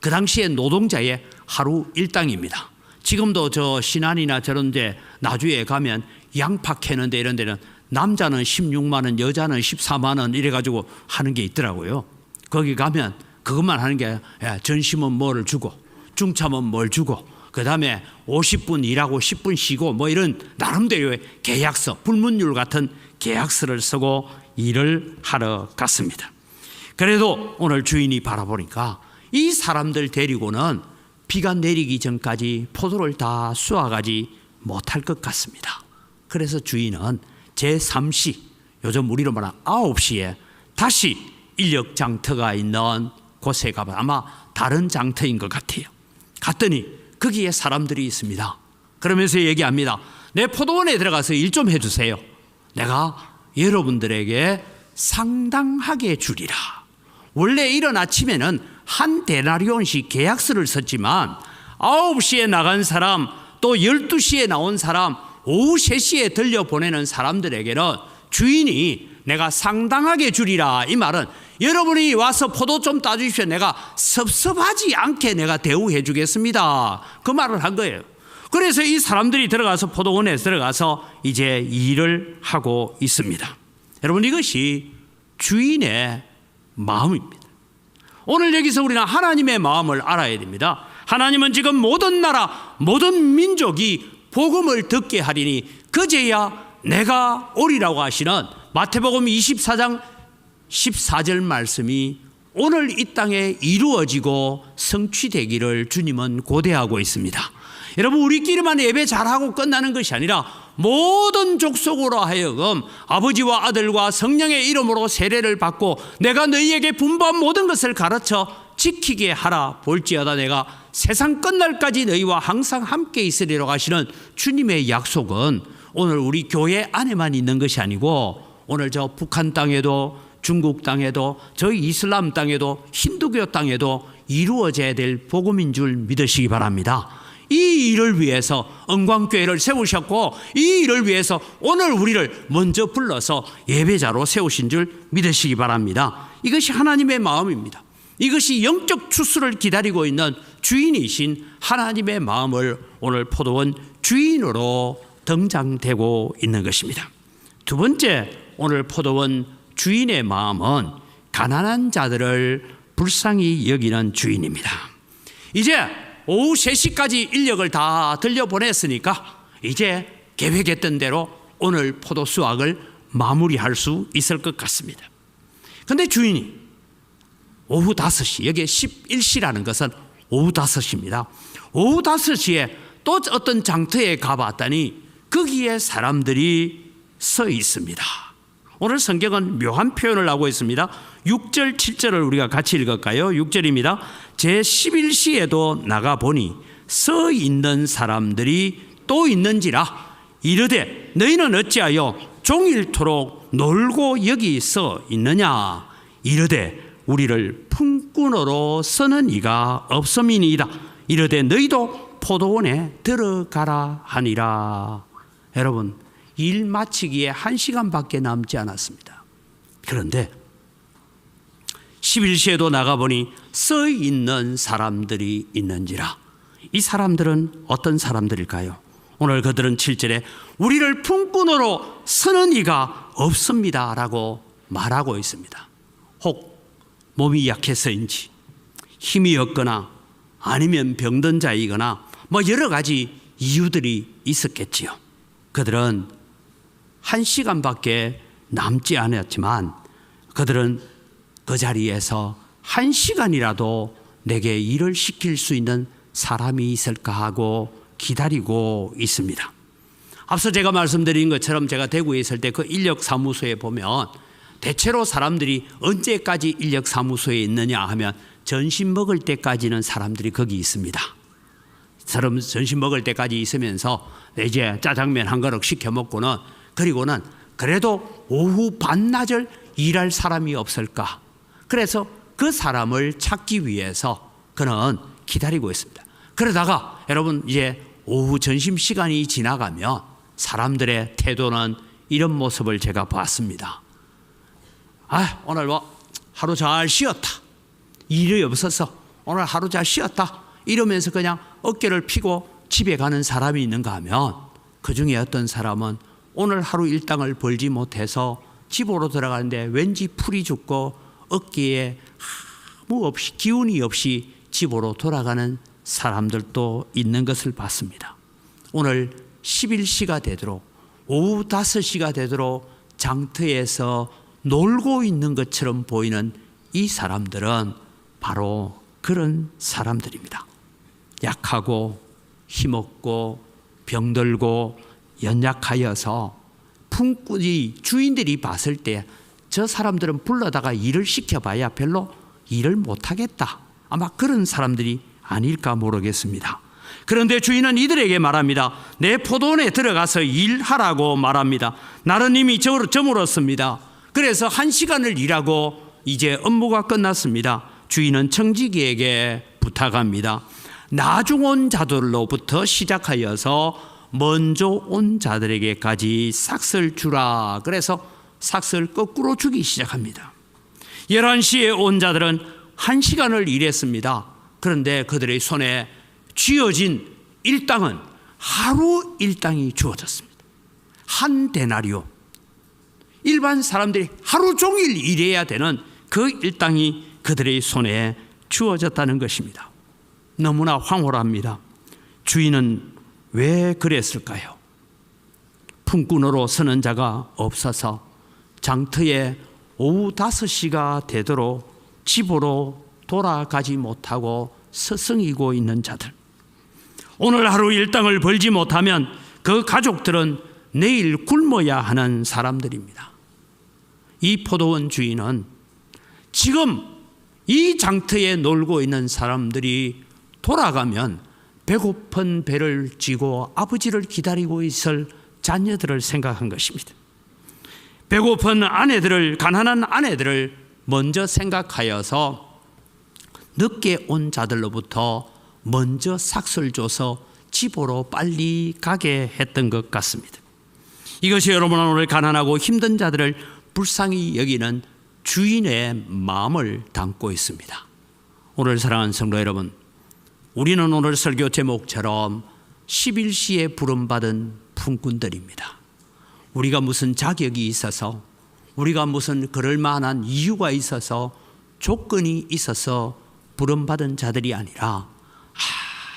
그 당시에 노동자의 하루 일당입니다. 지금도 저 신안이나 저런 데 나주에 가면 양파 캐는데 이런 데는 남자는 16만 원, 여자는 14만 원 이래가지고 하는 게 있더라고요. 거기 가면 그것만 하는 게 전심은 뭐를 주고 중참은 뭘 주고 그 다음에 50분 일하고 10분 쉬고 뭐 이런 나름대로의 계약서, 불문율 같은 계약서를 쓰고 일을 하러 갔습니다. 그래도 오늘 주인이 바라보니까 이 사람들 데리고는 비가 내리기 전까지 포도를 다 수확하지 못할 것 같습니다. 그래서 주인은 제3시, 요즘 우리로 말하는 9시에 다시 인력 장터가 있는 곳에 가봐. 아마 다른 장터인 것 같아요. 갔더니 거기에 사람들이 있습니다. 그러면서 얘기합니다. 내 포도원에 들어가서 일 좀 해주세요. 내가 여러분들에게 상당하게 주리라. 원래 이른 아침에는 한 데나리온씩 계약서를 썼지만 9시에 나간 사람, 또 12시에 나온 사람, 오후 3시에 들려보내는 사람들에게는 주인이 내가 상당하게 주리라. 이 말은 여러분이 와서 포도 좀 따주십시오. 내가 섭섭하지 않게 내가 대우해 주겠습니다. 그 말을 한 거예요. 그래서 이 사람들이 들어가서 포도원에 들어가서 이제 일을 하고 있습니다. 여러분, 이것이 주인의 마음입니다. 오늘 여기서 우리는 하나님의 마음을 알아야 됩니다. 하나님은 지금 모든 나라, 모든 민족이 복음을 듣게 하리니 그제야 내가 오리라고 하시는 마태복음 24장 14절 말씀이 오늘 이 땅에 이루어지고 성취되기를 주님은 고대하고 있습니다. 여러분, 우리끼리만 예배 잘하고 끝나는 것이 아니라 모든 족속으로 하여금 아버지와 아들과 성령의 이름으로 세례를 받고 내가 너희에게 분부한 모든 것을 가르쳐 지키게 하라. 볼지어다 내가 세상 끝날까지 너희와 항상 함께 있으리라고 하시는 주님의 약속은 오늘 우리 교회 안에만 있는 것이 아니고 오늘 저 북한 땅에도 중국 땅에도 저희 이슬람 땅에도 힌두교 땅에도 이루어져야 될 복음인 줄 믿으시기 바랍니다. 이 일을 위해서 은광교회를 세우셨고 이 일을 위해서 오늘 우리를 먼저 불러서 예배자로 세우신 줄 믿으시기 바랍니다. 이것이 하나님의 마음입니다. 이것이 영적 추수를 기다리고 있는 주인이신 하나님의 마음을 오늘 포도원 주인으로 등장되고 있는 것입니다. 두 번째, 오늘 포도원 주인의 마음은 가난한 자들을 불쌍히 여기는 주인입니다. 이제 오후 3시까지 인력을 다 들려보냈으니까 이제 계획했던 대로 오늘 포도 수확을 마무리할 수 있을 것 같습니다. 그런데 주인이 오후 5시, 여기에 11시라는 것은 오후 5시입니다. 오후 5시에 또 어떤 장터에 가봤더니 거기에 사람들이 서 있습니다. 오늘 성경은 묘한 표현을 하고 있습니다. 6절 7절을 우리가 같이 읽을까요? 6절입니다. 제11시에도 나가보니 서 있는 사람들이 또 있는지라 이르되 너희는 어찌하여 종일토록 놀고 여기 서 있느냐. 이르되 우리를 품꾼으로 쓰는 이가 없음이니이다. 이르되 너희도 포도원에 들어가라 하니라. 여러분, 일 마치기에 1시간밖에 남지 않았습니다. 그런데 11시에도 나가보니 서 있는 사람들이 있는지라. 이 사람들은 어떤 사람들일까요? 오늘 그들은 7절에 우리를 품꾼으로 쓰는 이가 없습니다 라고 말하고 있습니다. 혹 몸이 약해서인지 힘이 없거나 아니면 병든 자이거나 뭐 여러 가지 이유들이 있었겠지요. 그들은 1시간밖에 남지 않았지만 그들은 그 자리에서 1시간이라도 내게 일을 시킬 수 있는 사람이 있을까 하고 기다리고 있습니다. 앞서 제가 말씀드린 것처럼 제가 대구에 있을 때 그 인력사무소에 보면 대체로 사람들이 언제까지 인력사무소에 있느냐 하면 점심 먹을 때까지는 사람들이 거기 있습니다. 점심 먹을 때까지 있으면서 이제 짜장면 한 그릇 시켜 먹고는 그리고는 그래도 오후 반나절 일할 사람이 없을까. 그래서 그 사람을 찾기 위해서 그는 기다리고 있습니다. 그러다가 여러분 이제 오후 점심시간이 지나가면 사람들의 태도는 이런 모습을 제가 봤습니다. 오늘 하루 잘 쉬었다. 일이 없어서 오늘 하루 잘 쉬었다. 이러면서 그냥 어깨를 펴고 집에 가는 사람이 있는가 하면 그 중에 어떤 사람은 오늘 하루 일당을 벌지 못해서 집으로 들어가는데 왠지 풀이 죽고 어깨에 아무 없이 기운이 없이 집으로 돌아가는 사람들도 있는 것을 봤습니다. 오늘 11시가 되도록 오후 5시가 되도록 장터에서 놀고 있는 것처럼 보이는 이 사람들은 바로 그런 사람들입니다. 약하고 힘없고 병들고 연약하여서 품꾼이 주인들이 봤을 때 저 사람들은 불러다가 일을 시켜봐야 별로 일을 못하겠다. 아마 그런 사람들이 아닐까 모르겠습니다. 그런데 주인은 이들에게 말합니다. 내 포도원에 들어가서 일하라고 말합니다. 날은 이미 저물었습니다. 그래서 1시간을 일하고 이제 업무가 끝났습니다. 주인은 청지기에게 부탁합니다. 나중 온 자들로부터 시작하여서 먼저 온 자들에게까지 삭을 주라. 그래서 삭을 거꾸로 주기 시작합니다. 11시에 온 자들은 1시간을 일했습니다. 그런데 그들의 손에 쥐어진 일당은 하루 일당이 주어졌습니다. 한 데나리온. 일반 사람들이 하루 종일 일해야 되는 그 일당이 그들의 손에 주어졌다는 것입니다. 너무나 황홀합니다. 주인은 왜 그랬을까요? 품꾼으로 서는 자가 없어서 장터에 오후 5시가 되도록 집으로 돌아가지 못하고 서성이고 있는 자들. 오늘 하루 일당을 벌지 못하면 그 가족들은 내일 굶어야 하는 사람들입니다. 이 포도원 주인은 지금 이 장터에 놀고 있는 사람들이 돌아가면 배고픈 배를 쥐고 아버지를 기다리고 있을 자녀들을 생각한 것입니다. 배고픈 아내들을, 가난한 아내들을 먼저 생각하여서 늦게 온 자들로부터 먼저 삭을 줘서 집으로 빨리 가게 했던 것 같습니다. 이것이 여러분은 오늘 가난하고 힘든 자들을 불쌍히 여기는 주인의 마음을 담고 있습니다. 오늘 사랑하는 성도 여러분, 우리는 오늘 설교 제목처럼 11시에 부름받은 품꾼들입니다. 우리가 무슨 자격이 있어서, 우리가 무슨 그럴 만한 이유가 있어서, 조건이 있어서 부름받은 자들이 아니라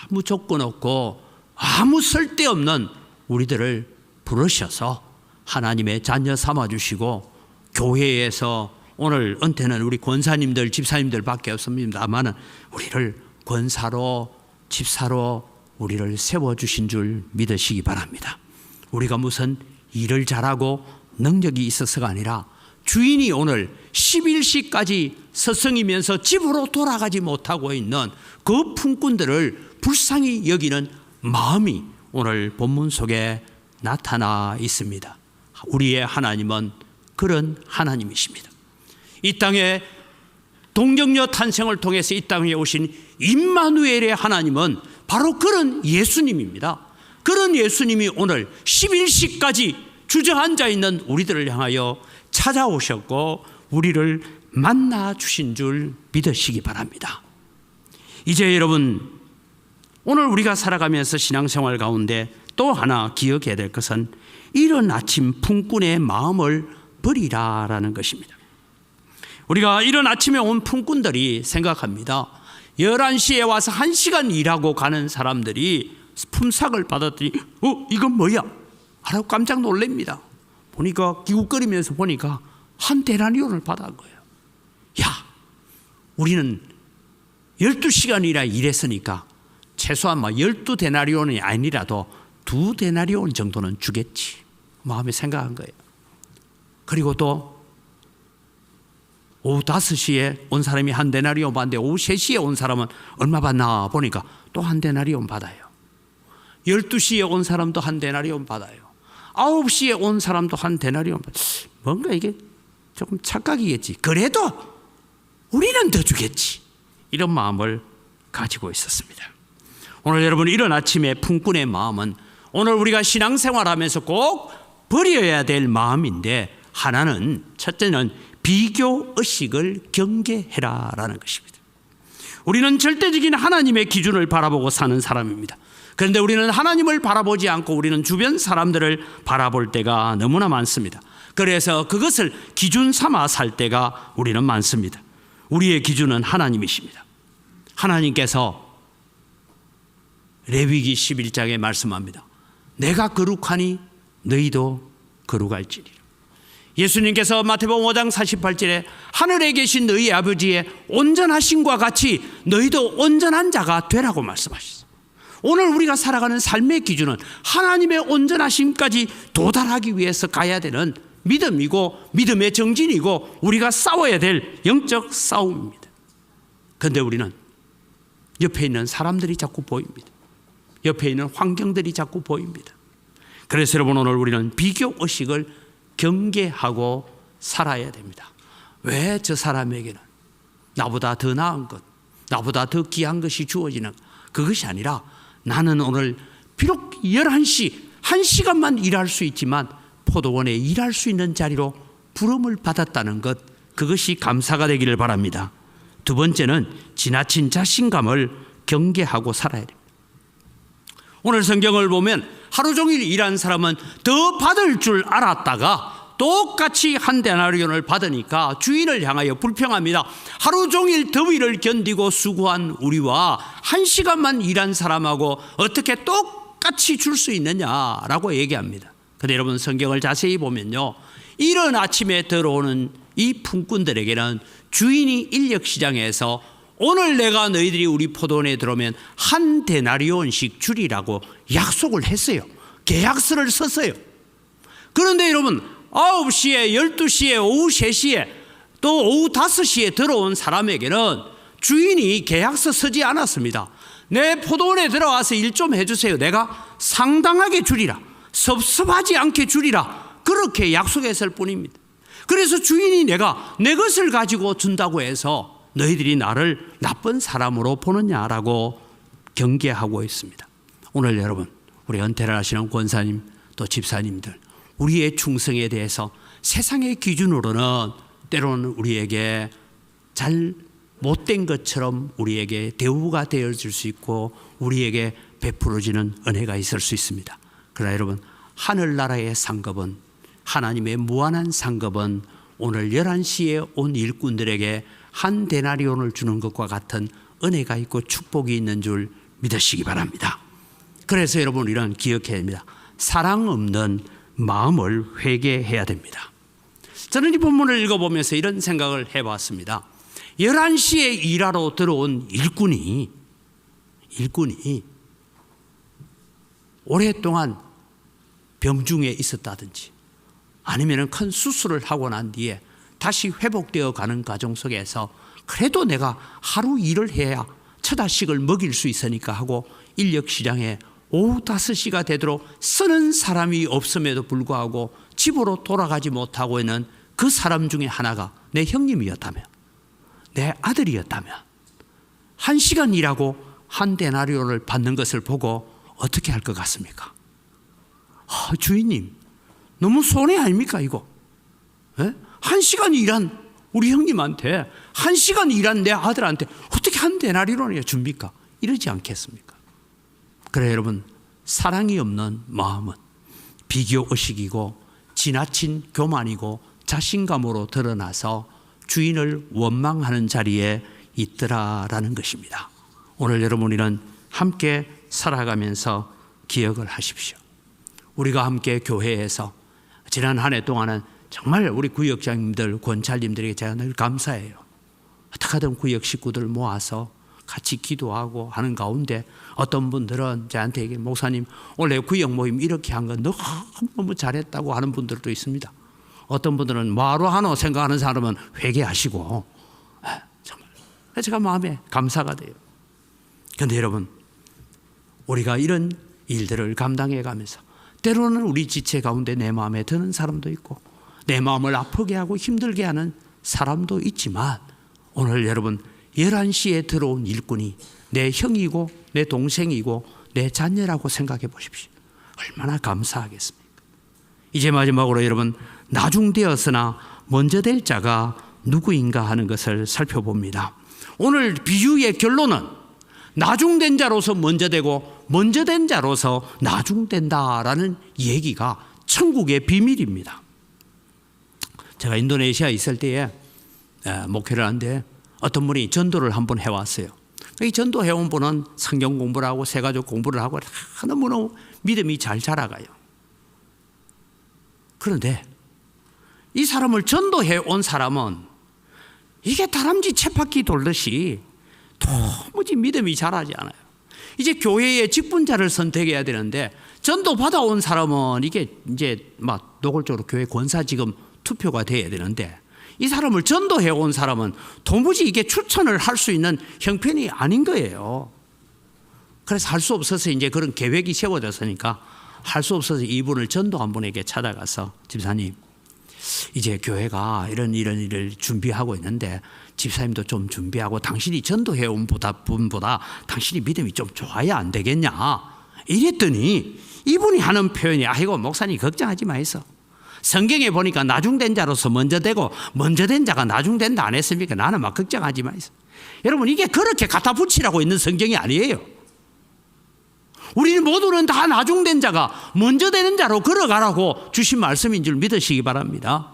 아무 조건 없고 아무 쓸데없는 우리들을 부르셔서 하나님의 자녀 삼아주시고, 교회에서 오늘 은퇴는 우리 권사님들, 집사님들 밖에 없습니다만 우리를 권사로, 집사로 우리를 세워주신 줄 믿으시기 바랍니다. 우리가 무슨 일을 잘하고 능력이 있어서가 아니라 주인이 오늘 11시까지 서성이면서 집으로 돌아가지 못하고 있는 그 품꾼들을 불쌍히 여기는 마음이 오늘 본문 속에 나타나 있습니다. 우리의 하나님은 그런 하나님이십니다. 이 땅에 동정녀 탄생을 통해서 이 땅에 오신 임마누엘의 하나님은 바로 그런 예수님입니다. 그런 예수님이 오늘 11시까지 주저앉아 있는 우리들을 향하여 찾아오셨고 우리를 만나 주신 줄 믿으시기 바랍니다. 이제 여러분, 오늘 우리가 살아가면서 신앙생활 가운데 또 하나 기억해야 될 것은 이른 아침 품꾼의 마음을 버리라라는 것입니다. 우리가 이른 아침에 온 품꾼들이 생각합니다. 11시에 와서 1시간 일하고 가는 사람들이 품삯을 받았더니 이건 뭐야? 하고 깜짝 놀랍니다. 보니까 기웃거리면서 보니까 한 데나리온을 받은 거예요. 야, 우리는 12시간이나 일했으니까 최소한 12데나리온이 아니라도 2데나리온 정도는 주겠지 마음에 생각한 거예요. 그리고 또 오후 5시에 온 사람이 한 데나리온 받는데 오후 3시에 온 사람은 얼마 받나 보니까 또 한 데나리온 받아요. 12시에 온 사람도 한 데나리온 받아요. 9시에 온 사람도 한 데나리온 받아요. 뭔가 이게 조금 착각이겠지. 그래도 우리는 더 주겠지. 이런 마음을 가지고 있었습니다. 오늘 여러분 이런 아침의 품꾼의 마음은 오늘 우리가 신앙생활하면서 꼭 버려야 될 마음인데, 하나는 첫째는 비교의식을 경계해라라는 것입니다. 우리는 절대적인 하나님의 기준을 바라보고 사는 사람입니다. 그런데 우리는 하나님을 바라보지 않고 우리는 주변 사람들을 바라볼 때가 너무나 많습니다. 그래서 그것을 기준 삼아 살 때가 우리는 많습니다. 우리의 기준은 하나님이십니다. 하나님께서 레위기 11장에 말씀합니다. 내가 거룩하니 너희도 거룩할지니라. 예수님께서 마태복음 5장 48절에 하늘에 계신 너희 아버지의 온전하심과 같이 너희도 온전한 자가 되라고 말씀하셨어요. 오늘 우리가 살아가는 삶의 기준은 하나님의 온전하심까지 도달하기 위해서 가야 되는 믿음이고 믿음의 정진이고 우리가 싸워야 될 영적 싸움입니다. 그런데 우리는 옆에 있는 사람들이 자꾸 보입니다. 옆에 있는 환경들이 자꾸 보입니다. 그래서 여러분 오늘 우리는 비교의식을 경계하고 살아야 됩니다. 왜 저 사람에게는 나보다 더 나은 것, 나보다 더 귀한 것이 주어지는 그것이 아니라 나는 오늘 비록 11시 1시간만 일할 수 있지만 포도원에 일할 수 있는 자리로 부름을 받았다는 것, 그것이 감사가 되기를 바랍니다. 두 번째는 지나친 자신감을 경계하고 살아야 됩니다. 오늘 성경을 보면 하루 종일 일한 사람은 더 받을 줄 알았다가 똑같이 한 데나리온을 받으니까 주인을 향하여 불평합니다. 하루 종일 더위를 견디고 수고한 우리와 1시간만 일한 사람하고 어떻게 똑같이 줄 수 있느냐라고 얘기합니다. 그런데 여러분 성경을 자세히 보면요, 이른 아침에 들어오는 이 품꾼들에게는 주인이 인력시장에서 오늘 내가 너희들이 우리 포도원에 들어오면 한 데나리온씩 주리라고 약속을 했어요. 계약서를 썼어요. 그런데 여러분 9시에 12시에 오후 3시에 또 오후 5시에 들어온 사람에게는 주인이 계약서 쓰지 않았습니다. 내 포도원에 들어와서 일 좀 해주세요. 내가 상당하게 주리라, 섭섭하지 않게 주리라, 그렇게 약속했을 뿐입니다. 그래서 주인이 내가 내 것을 가지고 준다고 해서 너희들이 나를 나쁜 사람으로 보느냐라고 경계하고 있습니다. 오늘 여러분 우리 은퇴를 하시는 권사님 또 집사님들, 우리의 충성에 대해서 세상의 기준으로는 때로는 우리에게 잘 못된 것처럼 우리에게 대우가 되어질 수 있고 우리에게 베풀어지는 은혜가 있을 수 있습니다. 그러나 여러분 하늘나라의 상급은, 하나님의 무한한 상급은 오늘 11시에 온 일꾼들에게 한 데나리온을 주는 것과 같은 은혜가 있고 축복이 있는 줄 믿으시기 바랍니다. 그래서 여러분 이런 기억해야 됩니다. 사랑 없는 마음을 회개해야 됩니다. 저는 이 본문을 읽어보면서 이런 생각을 해봤습니다. 11시에 일하러 들어온 일꾼이 오랫동안 병중에 있었다든지 아니면 큰 수술을 하고 난 뒤에 다시 회복되어 가는 과정 속에서 그래도 내가 하루 일을 해야 처자식을 먹일 수 있으니까 하고 인력시장에 오후 5시가 되도록 쓰는 사람이 없음에도 불구하고 집으로 돌아가지 못하고 있는 그 사람 중에 하나가 내 형님이었다면, 내 아들이었다면 1시간 일하고 한 데나리온을 받는 것을 보고 어떻게 할 것 같습니까? 주인님 너무 손해 아닙니까 이거? 1시간 일한 우리 형님한테 1시간 일한 내 아들한테 어떻게 한 데나리온을 줍니까? 이러지 않겠습니까? 그래 여러분, 사랑이 없는 마음은 비교의식이고 지나친 교만이고 자신감으로 드러나서 주인을 원망하는 자리에 있더라라는 것입니다. 오늘 여러분 우리는 함께 살아가면서 기억을 하십시오. 우리가 함께 교회에서 지난 한 해 동안은 정말 우리 구역장님들, 권찰님들에게 제가 늘 감사해요. 어떻게든 구역 식구들 모아서 같이 기도하고 하는 가운데 어떤 분들은 저한테 얘기해, 목사님 원래 구역 모임 이렇게 한 건 너무 잘했다고 하는 분들도 있습니다. 어떤 분들은 뭐하러 하노 생각하는 사람은 회개하시고, 정말 제가 마음에 감사가 돼요. 그런데 여러분, 우리가 이런 일들을 감당해 가면서 때로는 우리 지체 가운데 내 마음에 드는 사람도 있고 내 마음을 아프게 하고 힘들게 하는 사람도 있지만, 오늘 여러분 11시에 들어온 일꾼이 내 형이고 내 동생이고 내 자녀라고 생각해 보십시오. 얼마나 감사하겠습니까? 이제 마지막으로 여러분, 나중되었으나 먼저 될 자가 누구인가 하는 것을 살펴봅니다. 오늘 비유의 결론은 나중된 자로서 먼저 되고 먼저 된 자로서 나중된다라는 얘기가 천국의 비밀입니다. 제가 인도네시아에 있을 때에 목회를 하는데 어떤 분이 전도를 한번 해왔어요. 이 전도해온 분은 성경 공부를 하고 세가족 공부를 하고 너무너무 믿음이 잘 자라가요. 그런데 이 사람을 전도해온 사람은 이게 다람쥐 쳇바퀴 돌듯이 도무지 믿음이 자라지 않아요. 이제 교회의 직분자를 선택해야 되는데, 전도 받아온 사람은 이게 이제 막 노골적으로 교회 권사 지금 투표가 돼야 되는데, 이 사람을 전도해온 사람은 도무지 이게 추천을 할 수 있는 형편이 아닌 거예요. 그래서 할 수 없어서 이제 그런 계획이 세워졌으니까 할 수 없어서 이분을 전도한 분에게 찾아가서, 집사님 이제 교회가 이런 일을 준비하고 있는데 집사님도 좀 준비하고 당신이 전도해온 분보다 당신이 믿음이 좀 좋아야 안 되겠냐 이랬더니 이분이 하는 표현이, 아이고 목사님 걱정하지 마이소. 성경에 보니까 나중된 자로서 먼저 되고 먼저 된 자가 나중된다 안 했습니까? 나는 막 걱정하지 마이소. 여러분, 이게 그렇게 갖다 붙이라고 있는 성경이 아니에요. 우리 모두는 다 나중된 자가 먼저 되는 자로 걸어가라고 주신 말씀인 줄 믿으시기 바랍니다.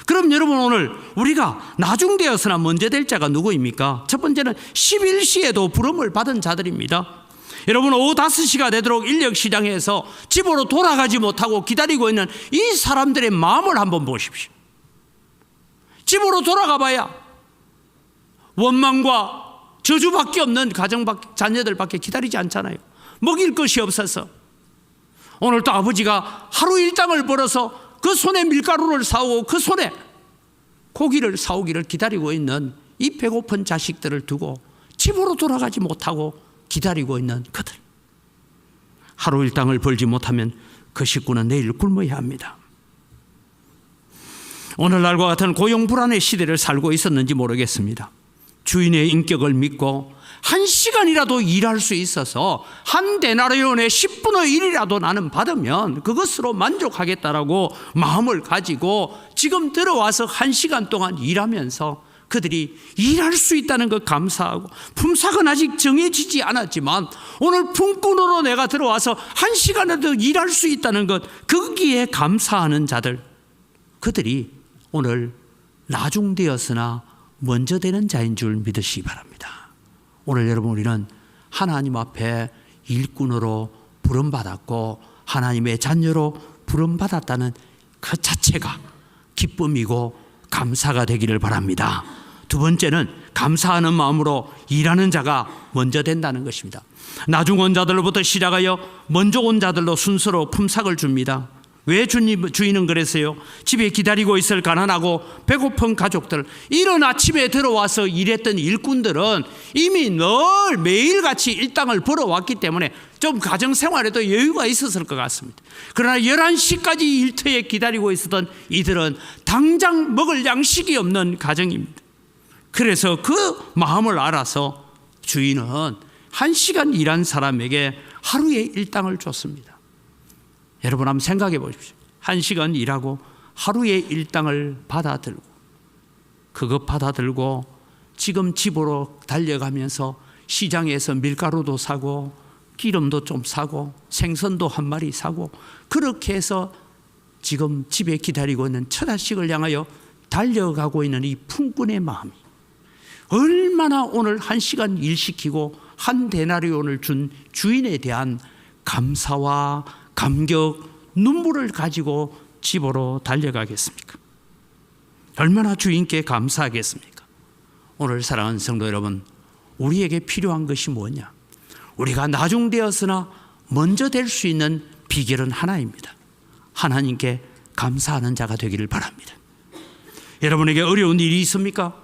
그럼 여러분, 오늘 우리가 나중되었으나 먼저 될 자가 누구입니까? 첫 번째는 11시에도 부름을 받은 자들입니다. 여러분, 오후 5시가 되도록 인력시장에서 집으로 돌아가지 못하고 기다리고 있는 이 사람들의 마음을 한번 보십시오. 집으로 돌아가 봐야 원망과 저주밖에 없는 자녀들밖에 기다리지 않잖아요. 먹일 것이 없어서. 오늘 또 아버지가 하루 일당을 벌어서 그 손에 밀가루를 사오고 그 손에 고기를 사오기를 기다리고 있는 이 배고픈 자식들을 두고 집으로 돌아가지 못하고 기다리고 있는 그들. 하루 일당을 벌지 못하면 그 식구는 내일 굶어야 합니다. 오늘날과 같은 고용불안의 시대를 살고 있었는지 모르겠습니다. 주인의 인격을 믿고 1시간이라도 일할 수 있어서 한 데나리온의 10분의 1이라도 나는 받으면 그것으로 만족하겠다라고 마음을 가지고 지금 들어와서 1시간 동안 일하면서 그들이 일할 수 있다는 것 감사하고, 품삯은 아직 정해지지 않았지만 오늘 품꾼으로 내가 들어와서 1시간이라도 일할 수 있다는 것, 거기에 감사하는 자들, 그들이 오늘 나중되었으나 먼저 되는 자인 줄 믿으시기 바랍니다. 오늘 여러분, 우리는 하나님 앞에 일꾼으로 부름받았고 하나님의 자녀로 부름받았다는 그 자체가 기쁨이고 감사가 되기를 바랍니다. 두 번째는 감사하는 마음으로 일하는 자가 먼저 된다는 것입니다. 나중 온 자들로부터 시작하여 먼저 온 자들로 순서로 품삯을 줍니다. 왜 주인은 그랬어요? 집에 기다리고 있을 가난하고 배고픈 가족들, 이른 아침에 들어와서 일했던 일꾼들은 이미 늘 매일같이 일당을 벌어왔기 때문에 좀 가정생활에도 여유가 있었을 것 같습니다. 그러나 11시까지 일터에 기다리고 있었던 이들은 당장 먹을 양식이 없는 가정입니다. 그래서 그 마음을 알아서 주인은 1시간 일한 사람에게 하루에 일당을 줬습니다. 여러분, 한번 생각해 보십시오. 1시간 일하고 하루에 일당을 받아들고, 그것 받아들고 지금 집으로 달려가면서 시장에서 밀가루도 사고 기름도 좀 사고 생선도 한 마리 사고, 그렇게 해서 지금 집에 기다리고 있는 처자식을 향하여 달려가고 있는 이 품꾼의 마음이 얼마나 오늘 1시간 일시키고 한 데나리온을 준 주인에 대한 감사와 감격, 눈물을 가지고 집으로 달려가겠습니까? 얼마나 주인께 감사하겠습니까? 오늘 사랑하는 성도 여러분, 우리에게 필요한 것이 뭐냐? 우리가 나중되었으나 먼저 될 수 있는 비결은 하나입니다. 하나님께 감사하는 자가 되기를 바랍니다. 여러분에게 어려운 일이 있습니까?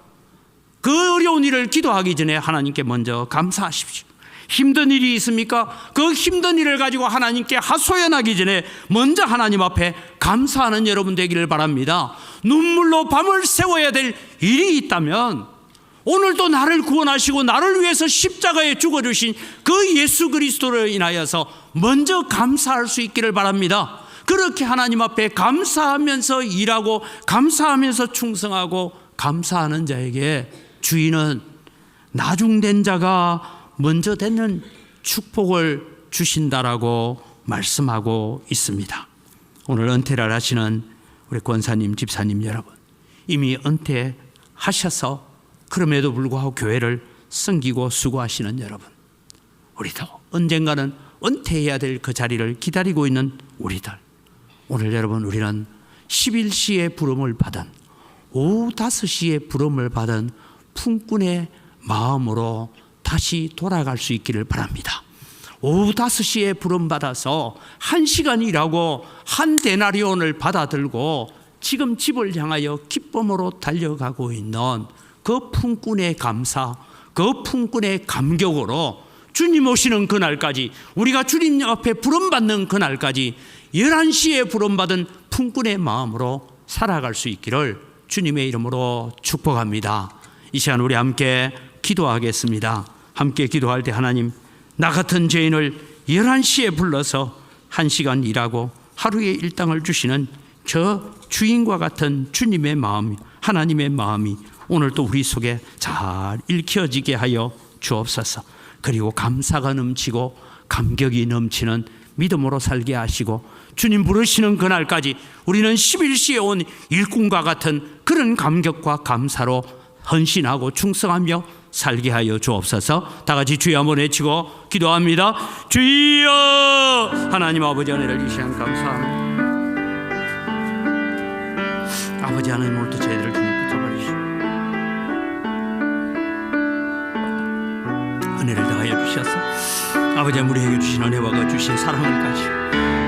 그 어려운 일을 기도하기 전에 하나님께 먼저 감사하십시오. 힘든 일이 있습니까? 그 힘든 일을 가지고 하나님께 하소연하기 전에 먼저 하나님 앞에 감사하는 여러분 되기를 바랍니다. 눈물로 밤을 새워야 될 일이 있다면 오늘도 나를 구원하시고 나를 위해서 십자가에 죽어주신 그 예수 그리스도로 인하여서 먼저 감사할 수 있기를 바랍니다. 그렇게 하나님 앞에 감사하면서 일하고 감사하면서 충성하고 감사하는 자에게 주인은 나중된 자가 먼저 되는 축복을 주신다라고 말씀하고 있습니다. 오늘 은퇴를 하시는 우리 권사님, 집사님 여러분, 이미 은퇴하셔서 그럼에도 불구하고 교회를 섬기고 수고하시는 여러분, 우리도 언젠가는 은퇴해야 될 그 자리를 기다리고 있는 우리들, 오늘 여러분 우리는 11시에 부름을 받은, 오후 5시에 부름을 받은 품꾼의 마음으로 다시 돌아갈 수 있기를 바랍니다. 오후 5시에 부름받아서 1시간 일하고 한 데나리온을 받아들고 지금 집을 향하여 기쁨으로 달려가고 있는 그 품꾼의 감사, 그 품꾼의 감격으로 주님 오시는 그날까지, 우리가 주님 앞에 부름받는 그날까지 11시에 부름받은 품꾼의 마음으로 살아갈 수 있기를 주님의 이름으로 축복합니다. 이 시간 우리 함께 기도하겠습니다. 함께 기도할 때 하나님, 나 같은 죄인을 11시에 불러서 1시간 일하고 하루의 일당을 주시는 저 주인과 같은 주님의 마음, 하나님의 마음이 오늘 또 우리 속에 잘 읽혀지게 하여 주옵소서. 그리고 감사가 넘치고 감격이 넘치는 믿음으로 살게 하시고 주님 부르시는 그날까지 우리는 11시에 온 일꾼과 같은 그런 감격과 감사로 헌신하고 충성하며 살게 하여 주옵소서. 다 같이 주여 한번 외치고 기도합니다. 주여! 하나님 아버지 은혜를 이 시간 감사합니다. 아버지 하나님, 오늘도 저희들을 주님 붙잡아주시고 은혜를 더하여 주셔서 아버지 우리에게 주신 은혜와 주신 사랑을 가지고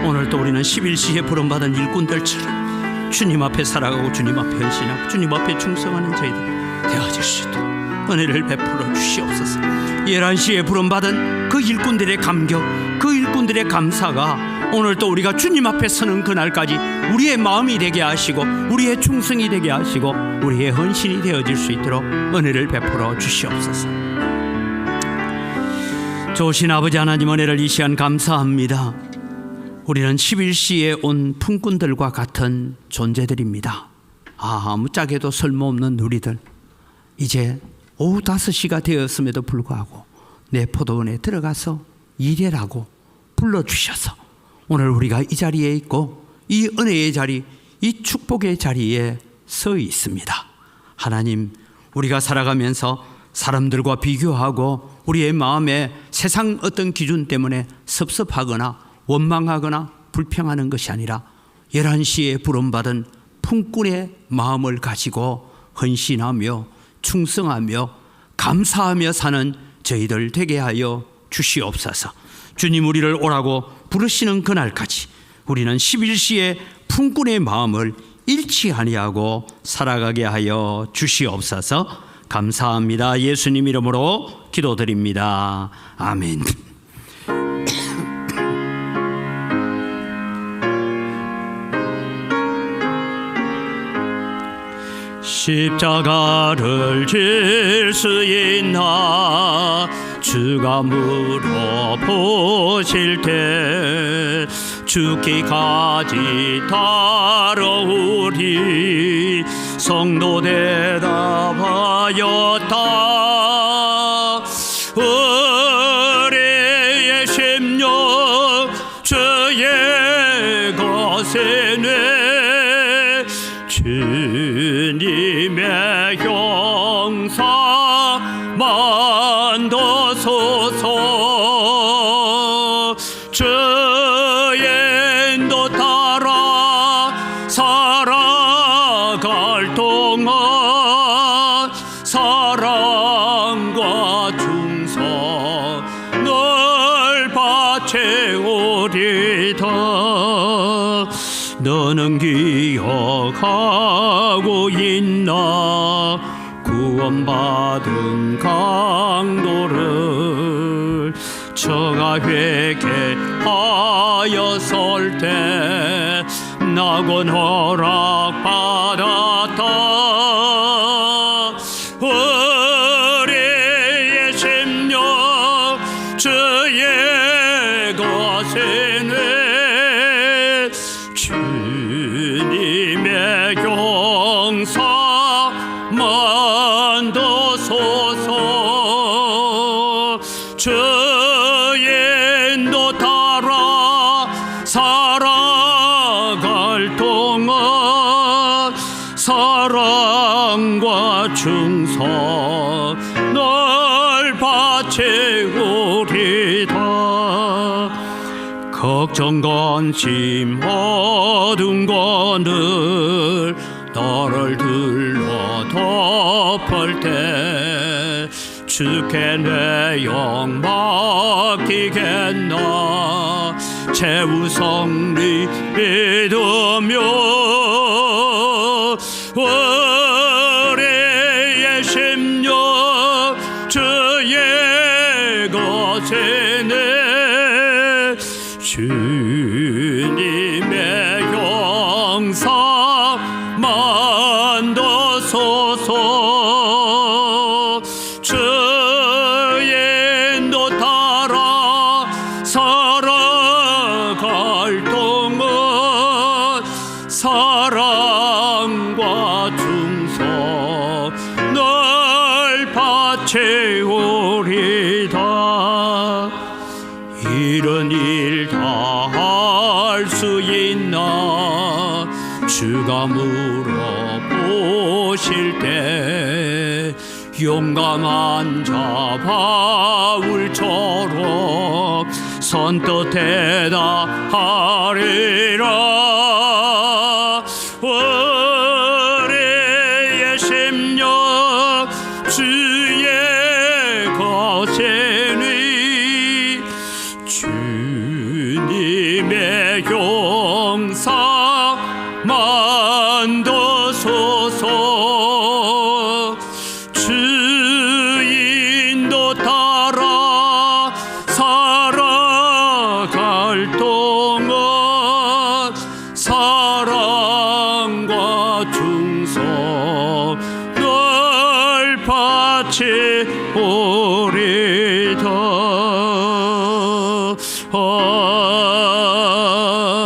오늘 또 우리는 11시에 부름받은 일꾼들처럼 주님 앞에 살아가고 주님 앞에 헌신하고 주님 앞에 충성하는 저희들 되어질 수 있도록 은혜를 베풀어 주시옵소서. 11시에 부름받은 그 일꾼들의 감격, 그 일꾼들의 감사가 오늘 또 우리가 주님 앞에 서는 그날까지 우리의 마음이 되게 하시고 우리의 충성이 되게 하시고 우리의 헌신이 되어질 수 있도록 은혜를 베풀어 주시옵소서. 좋으신 아버지 하나님, 은혜를 이 시간 감사합니다. 우리는 11시에 온 품꾼들과 같은 존재들입니다. 아무짝에도 쓸모없는 우리들, 이제 오후 5시가 되었음에도 불구하고 내 포도원에 들어가서 일해라고 불러주셔서 오늘 우리가 이 자리에 있고 이 은혜의 자리, 이 축복의 자리에 서 있습니다. 하나님, 우리가 살아가면서 사람들과 비교하고 우리의 마음에 세상 어떤 기준 때문에 섭섭하거나 원망하거나 불평하는 것이 아니라 11시에 부름받은 품꾼의 마음을 가지고 헌신하며 충성하며 감사하며 사는 저희들 되게 하여 주시옵소서. 주님 우리를 오라고 부르시는 그날까지 우리는 11시에 품꾼의 마음을 잃지 아니하고 살아가게 하여 주시옵소서. 감사합니다. 예수님 이름으로 기도드립니다. 아멘. 십자가를 질 수 있나 주가 물어보실 때 죽기까지 따라오리 성도 대답하였다. 의뢰의 심령 주의 것에 내 주님의 형상 만도소서. 너는 기억하고 있나 구원받은 강도를 저가 회개하였을 때 낙원 허락받았다. 우리의 심령 주의 것이네 주님의 용서 만도소서. 주의 인도 따라 살아갈 동안 사랑과 충성 널 바치우리다. 걱정 관심 어두운 것을 너를 둘러 덮을 때 주께 내 영 맡기겠나. 최우성리 믿으며 우리의 심령 주의 것이네 주님의 영상 만도소서. 주의 인도 따라 살아갈 동안 사랑과 충성 널 바치우리다. 이런 일 다 할 수 있나 주가 물어보실 때 용감한 자 바울처럼 선뜻 대답하리라. 우리의 심령 주의 것이니 주님의 용상 만도소서. 주인도 따라 살아갈 동안 사랑과 충성 널 바치오리다.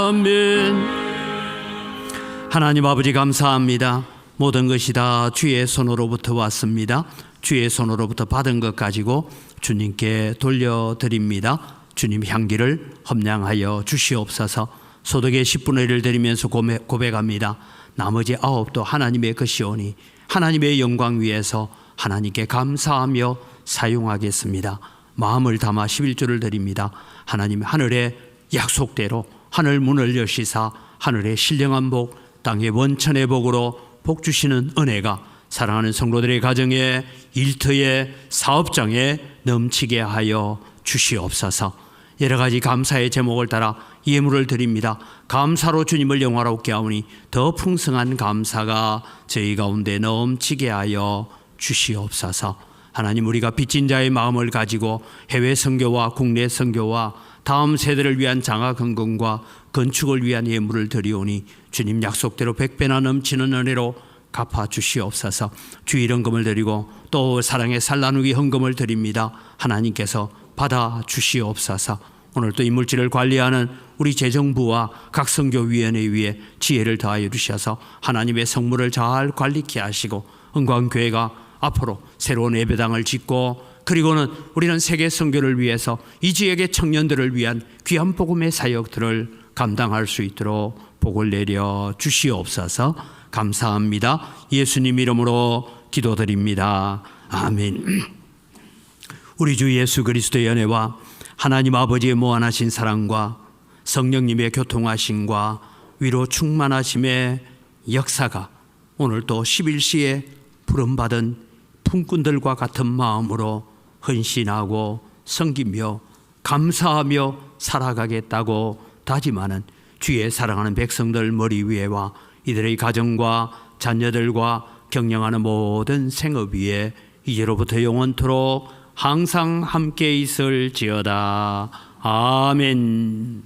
아멘. 하나님 아버지 감사합니다. 모든 것이 다 주의 손으로부터 왔습니다. 주의 손으로부터 받은 것 가지고 주님께 돌려드립니다. 주님 향기를 험량하여 주시옵소서. 소득의 10분의 1을 드리면서 고백합니다. 나머지 9도 하나님의 것이오니 하나님의 영광 위에서 하나님께 감사하며 사용하겠습니다. 마음을 담아 11조를 드립니다. 하나님 하늘의 약속대로 하늘 문을 여시사 하늘의 신령한 복 땅의 원천의 복으로 복 주시는 은혜가 사랑하는 성도들의 가정에 일터에 사업장에 넘치게 하여 주시옵소서. 여러 가지 감사의 제목을 따라 예물을 드립니다. 감사로 주님을 영화롭게 하오니 더 풍성한 감사가 저희 가운데 넘치게 하여 주시옵소서. 하나님 우리가 빚진 자의 마음을 가지고 해외 선교와 국내 선교와 다음 세대를 위한 장학헌금과 건축을 위한 예물을 드리오니 주님 약속대로 100배나 넘치는 은혜로 갚아 주시옵소서. 주일 헌금을 드리고 또 사랑의 살나누기 헌금을 드립니다. 하나님께서 받아 주시옵소서. 오늘 또 이물질을 관리하는 우리 재정부와 각 선교위원회 위에 지혜를 더하여 주셔서 하나님의 성물을 잘 관리케 하시고 은광교회가 앞으로 새로운 예배당을 짓고 그리고는 우리는 세계 선교를 위해서 이 지역의 청년들을 위한 귀한 복음의 사역들을 감당할 수 있도록 복을 내려 주시옵소서. 감사합니다. 예수님 이름으로 기도드립니다. 아멘. 우리 주 예수 그리스도의 연애와 하나님 아버지의 무한하신 사랑과 성령님의 교통하심과 위로 충만하심의 역사가 오늘 또 11시에 부름받은 품꾼들과 같은 마음으로 헌신하고 섬기며 감사하며 살아가겠다고 다짐하는 주의 사랑하는 백성들 머리 위에와 이들의 가정과 자녀들과 경영하는 모든 생업 위에 이제로부터 영원토록 항상 함께 있을지어다. 아멘.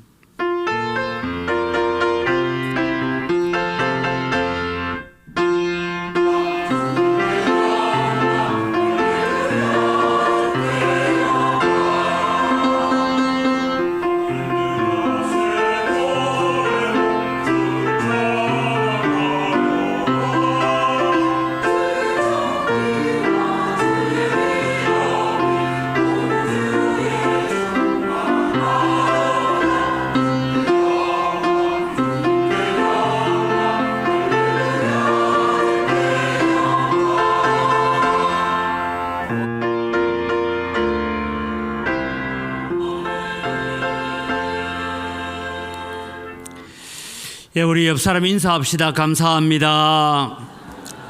예, 우리 옆 사람 인사합시다. 감사합니다.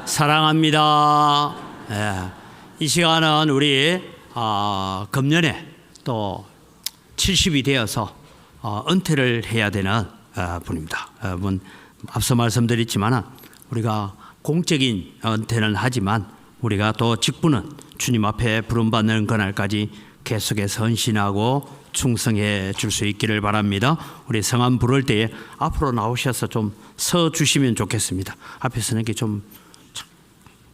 사랑합니다. 예, 이 시간은 우리 금년에 또 70이 되어서 은퇴를 해야 되는 분입니다. 앞서 말씀드렸지만 우리가 공적인 은퇴는 하지만 우리가 또 직분은 주님 앞에 부름받는 그날까지 계속해서 헌신하고 충성해 줄 수 있기를 바랍니다. 우리 성함 부를 때에 앞으로 나오셔서 좀 서 주시면 좋겠습니다. 앞에 서는 게 좀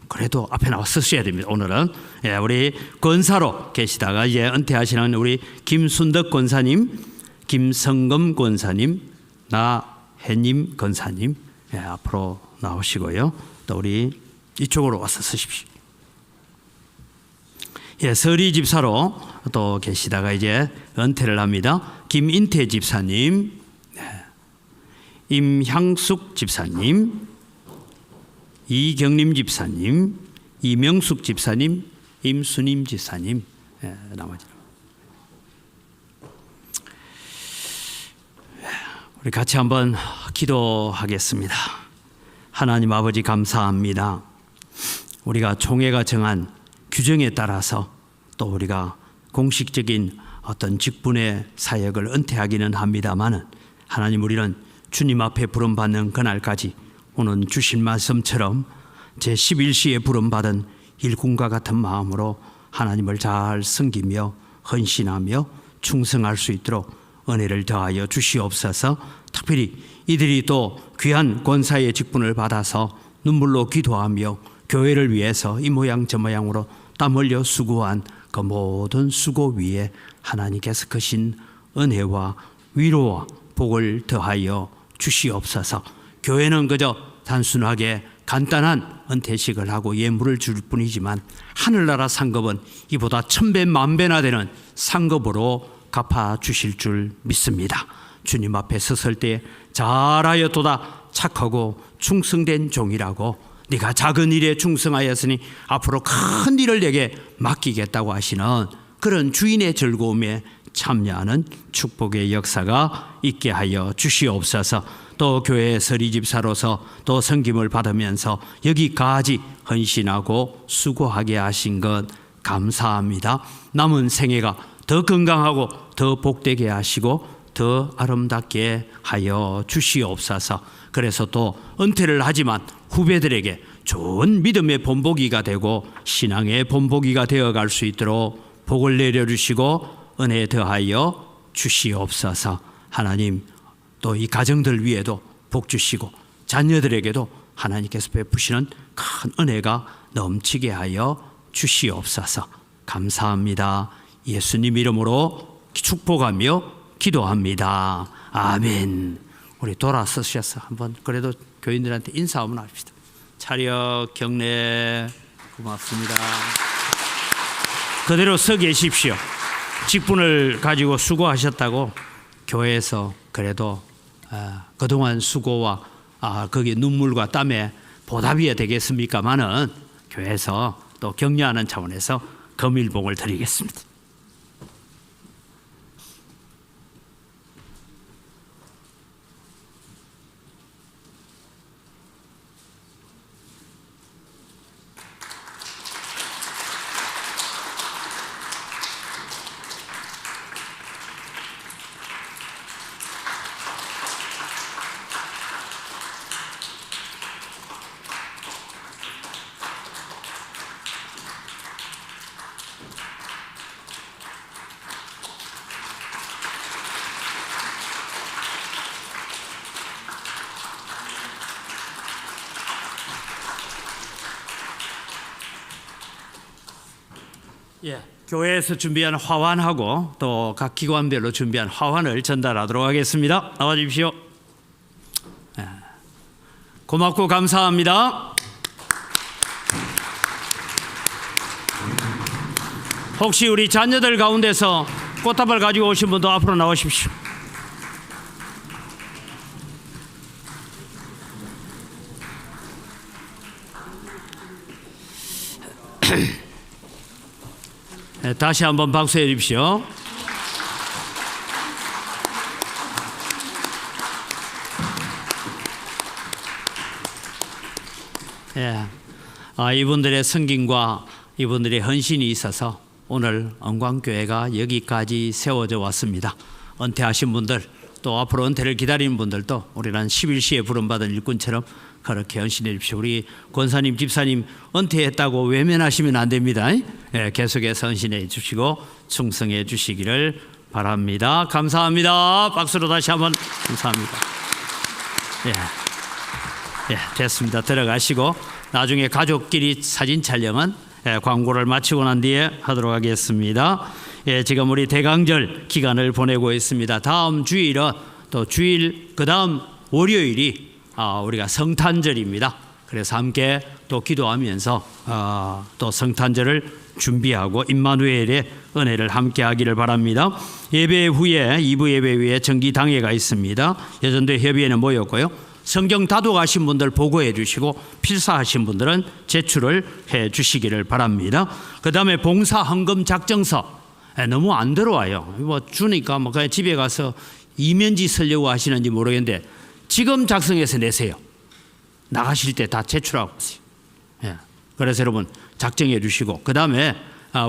그래도 앞에 나와 서셔야 됩니다. 오늘은 예, 우리 권사로 계시다가 이제 은퇴하시는 우리 김순덕 권사님, 김성금 권사님, 나혜님 권사님 예, 앞으로 나오시고요. 또 우리 이쪽으로 와서 서십시오. 예, 서리 집사로 또 계시다가 이제 은퇴를 합니다. 김인태 집사님, 임향숙 집사님, 이경림 집사님, 이명숙 집사님, 임순임 집사님, 나머지 우리 같이 한번 기도하겠습니다. 하나님 아버지 감사합니다. 우리가 총회가 정한 규정에 따라서 또 우리가 공식적인 어떤 직분의 사역을 은퇴하기는 합니다마는 하나님 우리는 주님 앞에 부름받는 그날까지 오늘 주신 말씀처럼 제11시에 부름받은 일꾼과 같은 마음으로 하나님을 잘 섬기며 헌신하며 충성할 수 있도록 은혜를 더하여 주시옵소서. 특별히 이들이 또 귀한 권사의 직분을 받아서 눈물로 기도하며 교회를 위해서 이 모양 저 모양으로 땀 흘려 수고한 그 모든 수고 위에 하나님께서 크신 은혜와 위로와 복을 더하여 주시옵소서. 교회는 그저 단순하게 간단한 은퇴식을 하고 예물을 줄 뿐이지만 하늘나라 상급은 이보다 천배 만배나 되는 상급으로 갚아주실 줄 믿습니다. 주님 앞에 섰을 때 잘하였도다 착하고 충성된 종이라고 네가 작은 일에 충성하였으니 앞으로 큰 일을 내게 맡기겠다고 하시는 그런 주인의 즐거움에 참여하는 축복의 역사가 있게 하여 주시옵소서. 또 교회 서리집사로서 또 섬김을 받으면서 여기까지 헌신하고 수고하게 하신 것 감사합니다. 남은 생애가 더 건강하고 더 복되게 하시고 더 아름답게 하여 주시옵소서. 그래서 또 은퇴를 하지만 후배들에게 좋은 믿음의 본보기가 되고 신앙의 본보기가 되어갈 수 있도록 복을 내려주시고 은혜 더하여 주시옵소서. 하나님 또 이 가정들 위에도 복 주시고 자녀들에게도 하나님께서 베푸시는 큰 은혜가 넘치게 하여 주시옵소서. 감사합니다. 예수님 이름으로 축복하며 기도합니다. 아멘. 우리 돌아서셔서 한번 그래도 교인들한테 인사 한번 합시다. 차렷 경례. 고맙습니다. 그대로 서 계십시오. 직분을 가지고 수고하셨다고 교회에서 그래도 그동안 수고와 거기 눈물과 땀에 보답이 되겠습니까마는 교회에서 또 격려하는 차원에서 금일봉을 드리겠습니다. 교회에서 준비한 화환하고 또 각 기관별로 준비한 화환을 전달하도록 하겠습니다. 나와 주십시오. 고맙고 감사합니다. 혹시 우리 자녀들 가운데서 꽃다발 가지고 오신 분도 앞으로 나오십시오. 다시 한번 박수해 주십시오. 이분들의 섬김과 이분들의 헌신이 있어서 오늘 언광교회가 여기까지 세워져 왔습니다. 은퇴하신 분들 또 앞으로 은퇴를 기다리는 분들도 우리는 11시에 부름받은 일꾼처럼 그렇게 헌신해 주십시오. 우리 권사님 집사님 은퇴했다고 외면하시면 안 됩니다. 계속해서 헌신해 주시고 충성해 주시기를 바랍니다. 감사합니다. 박수로 다시 한번 감사합니다. 됐습니다. 들어가시고 나중에 가족끼리 사진 촬영은 광고를 마치고 난 뒤에 하도록 하겠습니다. 지금 우리 대강절 기간을 보내고 있습니다. 다음 주일은 또 주일 그 다음 월요일이 우리가 성탄절입니다. 그래서 함께 또 기도하면서 또 성탄절을 준비하고 임마누엘의 은혜를 함께 하기를 바랍니다. 예배 후에 2부 예배 후에 정기당회가 있습니다. 여전대 협의회는 모였고요. 성경 다독하신 분들 보고해 주시고 필사하신 분들은 제출을 해 주시기를 바랍니다. 그 다음에 봉사 헌금 작정서 너무 안 들어와요. 뭐 주니까 뭐 그냥 집에 가서 이면지 쓰려고 하시는지 모르겠는데 지금 작성해서 내세요. 나가실 때 다 제출하고 있어요. 그래서 여러분 작정해 주시고 그 다음에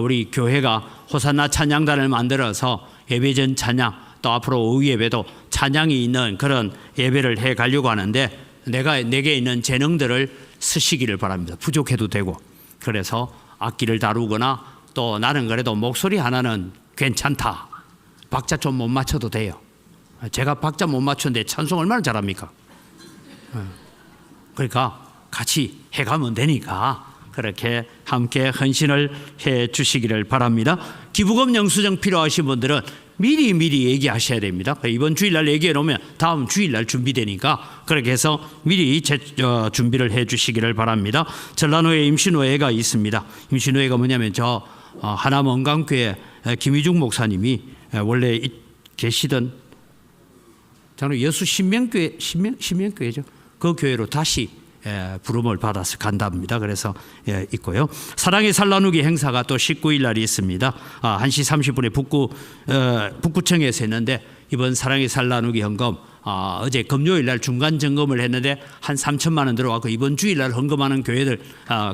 우리 교회가 호산나 찬양단을 만들어서 예배전 찬양 또 앞으로 오후 예배도 찬양이 있는 그런 예배를 해 가려고 하는데 내게 있는 재능들을 쓰시기를 바랍니다. 부족해도 되고 그래서 악기를 다루거나 또 나는 그래도 목소리 하나는 괜찮다. 박자 좀 못 맞춰도 돼요. 제가 박자 못 맞추는데 찬송 얼마나 잘합니까? 그러니까 같이 해가면 되니까 그렇게 함께 헌신을 해 주시기를 바랍니다. 기부금 영수증 필요하신 분들은 미리 얘기하셔야 됩니다. 이번 주일날 얘기해 놓으면 다음 주일날 준비되니까 그렇게 해서 미리 준비를 해 주시기를 바랍니다. 전라도에 임신호회가 있습니다. 임신호회가 뭐냐면 저 하남 언광교회 김희중 목사님이 원래 계시던 저는 여수 신명교회죠. 그 교회로 다시 부름을 받아서 간답니다. 그래서 있고요. 사랑의 살 나누기 행사가 또 19일 날이 있습니다. 1시 30분에 북구청에서 했는데 이번 사랑의 살 나누기 헌금 어제 금요일 날 중간 점검을 했는데 한 3천만 원 들어왔고 이번 주일 날 헌금하는 교회들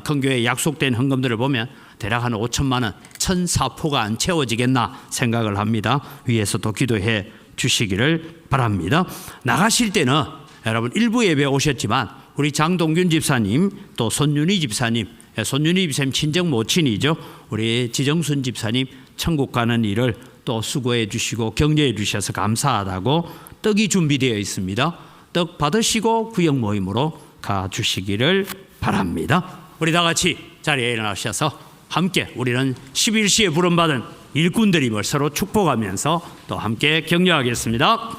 큰 교회 약속된 헌금들을 보면 대략 한 5천만 원 1,004포가 안 채워지겠나 생각을 합니다. 위에서도 기도해 주시기를 바랍니다. 나가실 때는 여러분 일부 예배 오셨지만 우리 장동균 집사님 또 손윤희 집사님 친정 모친이죠. 우리 지정순 집사님 천국 가는 일을 또 수고해 주시고 격려해 주셔서 감사하다고 떡이 준비되어 있습니다. 떡 받으시고 구역 모임으로 가주시기를 바랍니다. 우리 다 같이 자리에 일어나셔서 함께 우리는 11시에 부름받은 일꾼들임을 서로 축복하면서 또 함께 격려하겠습니다.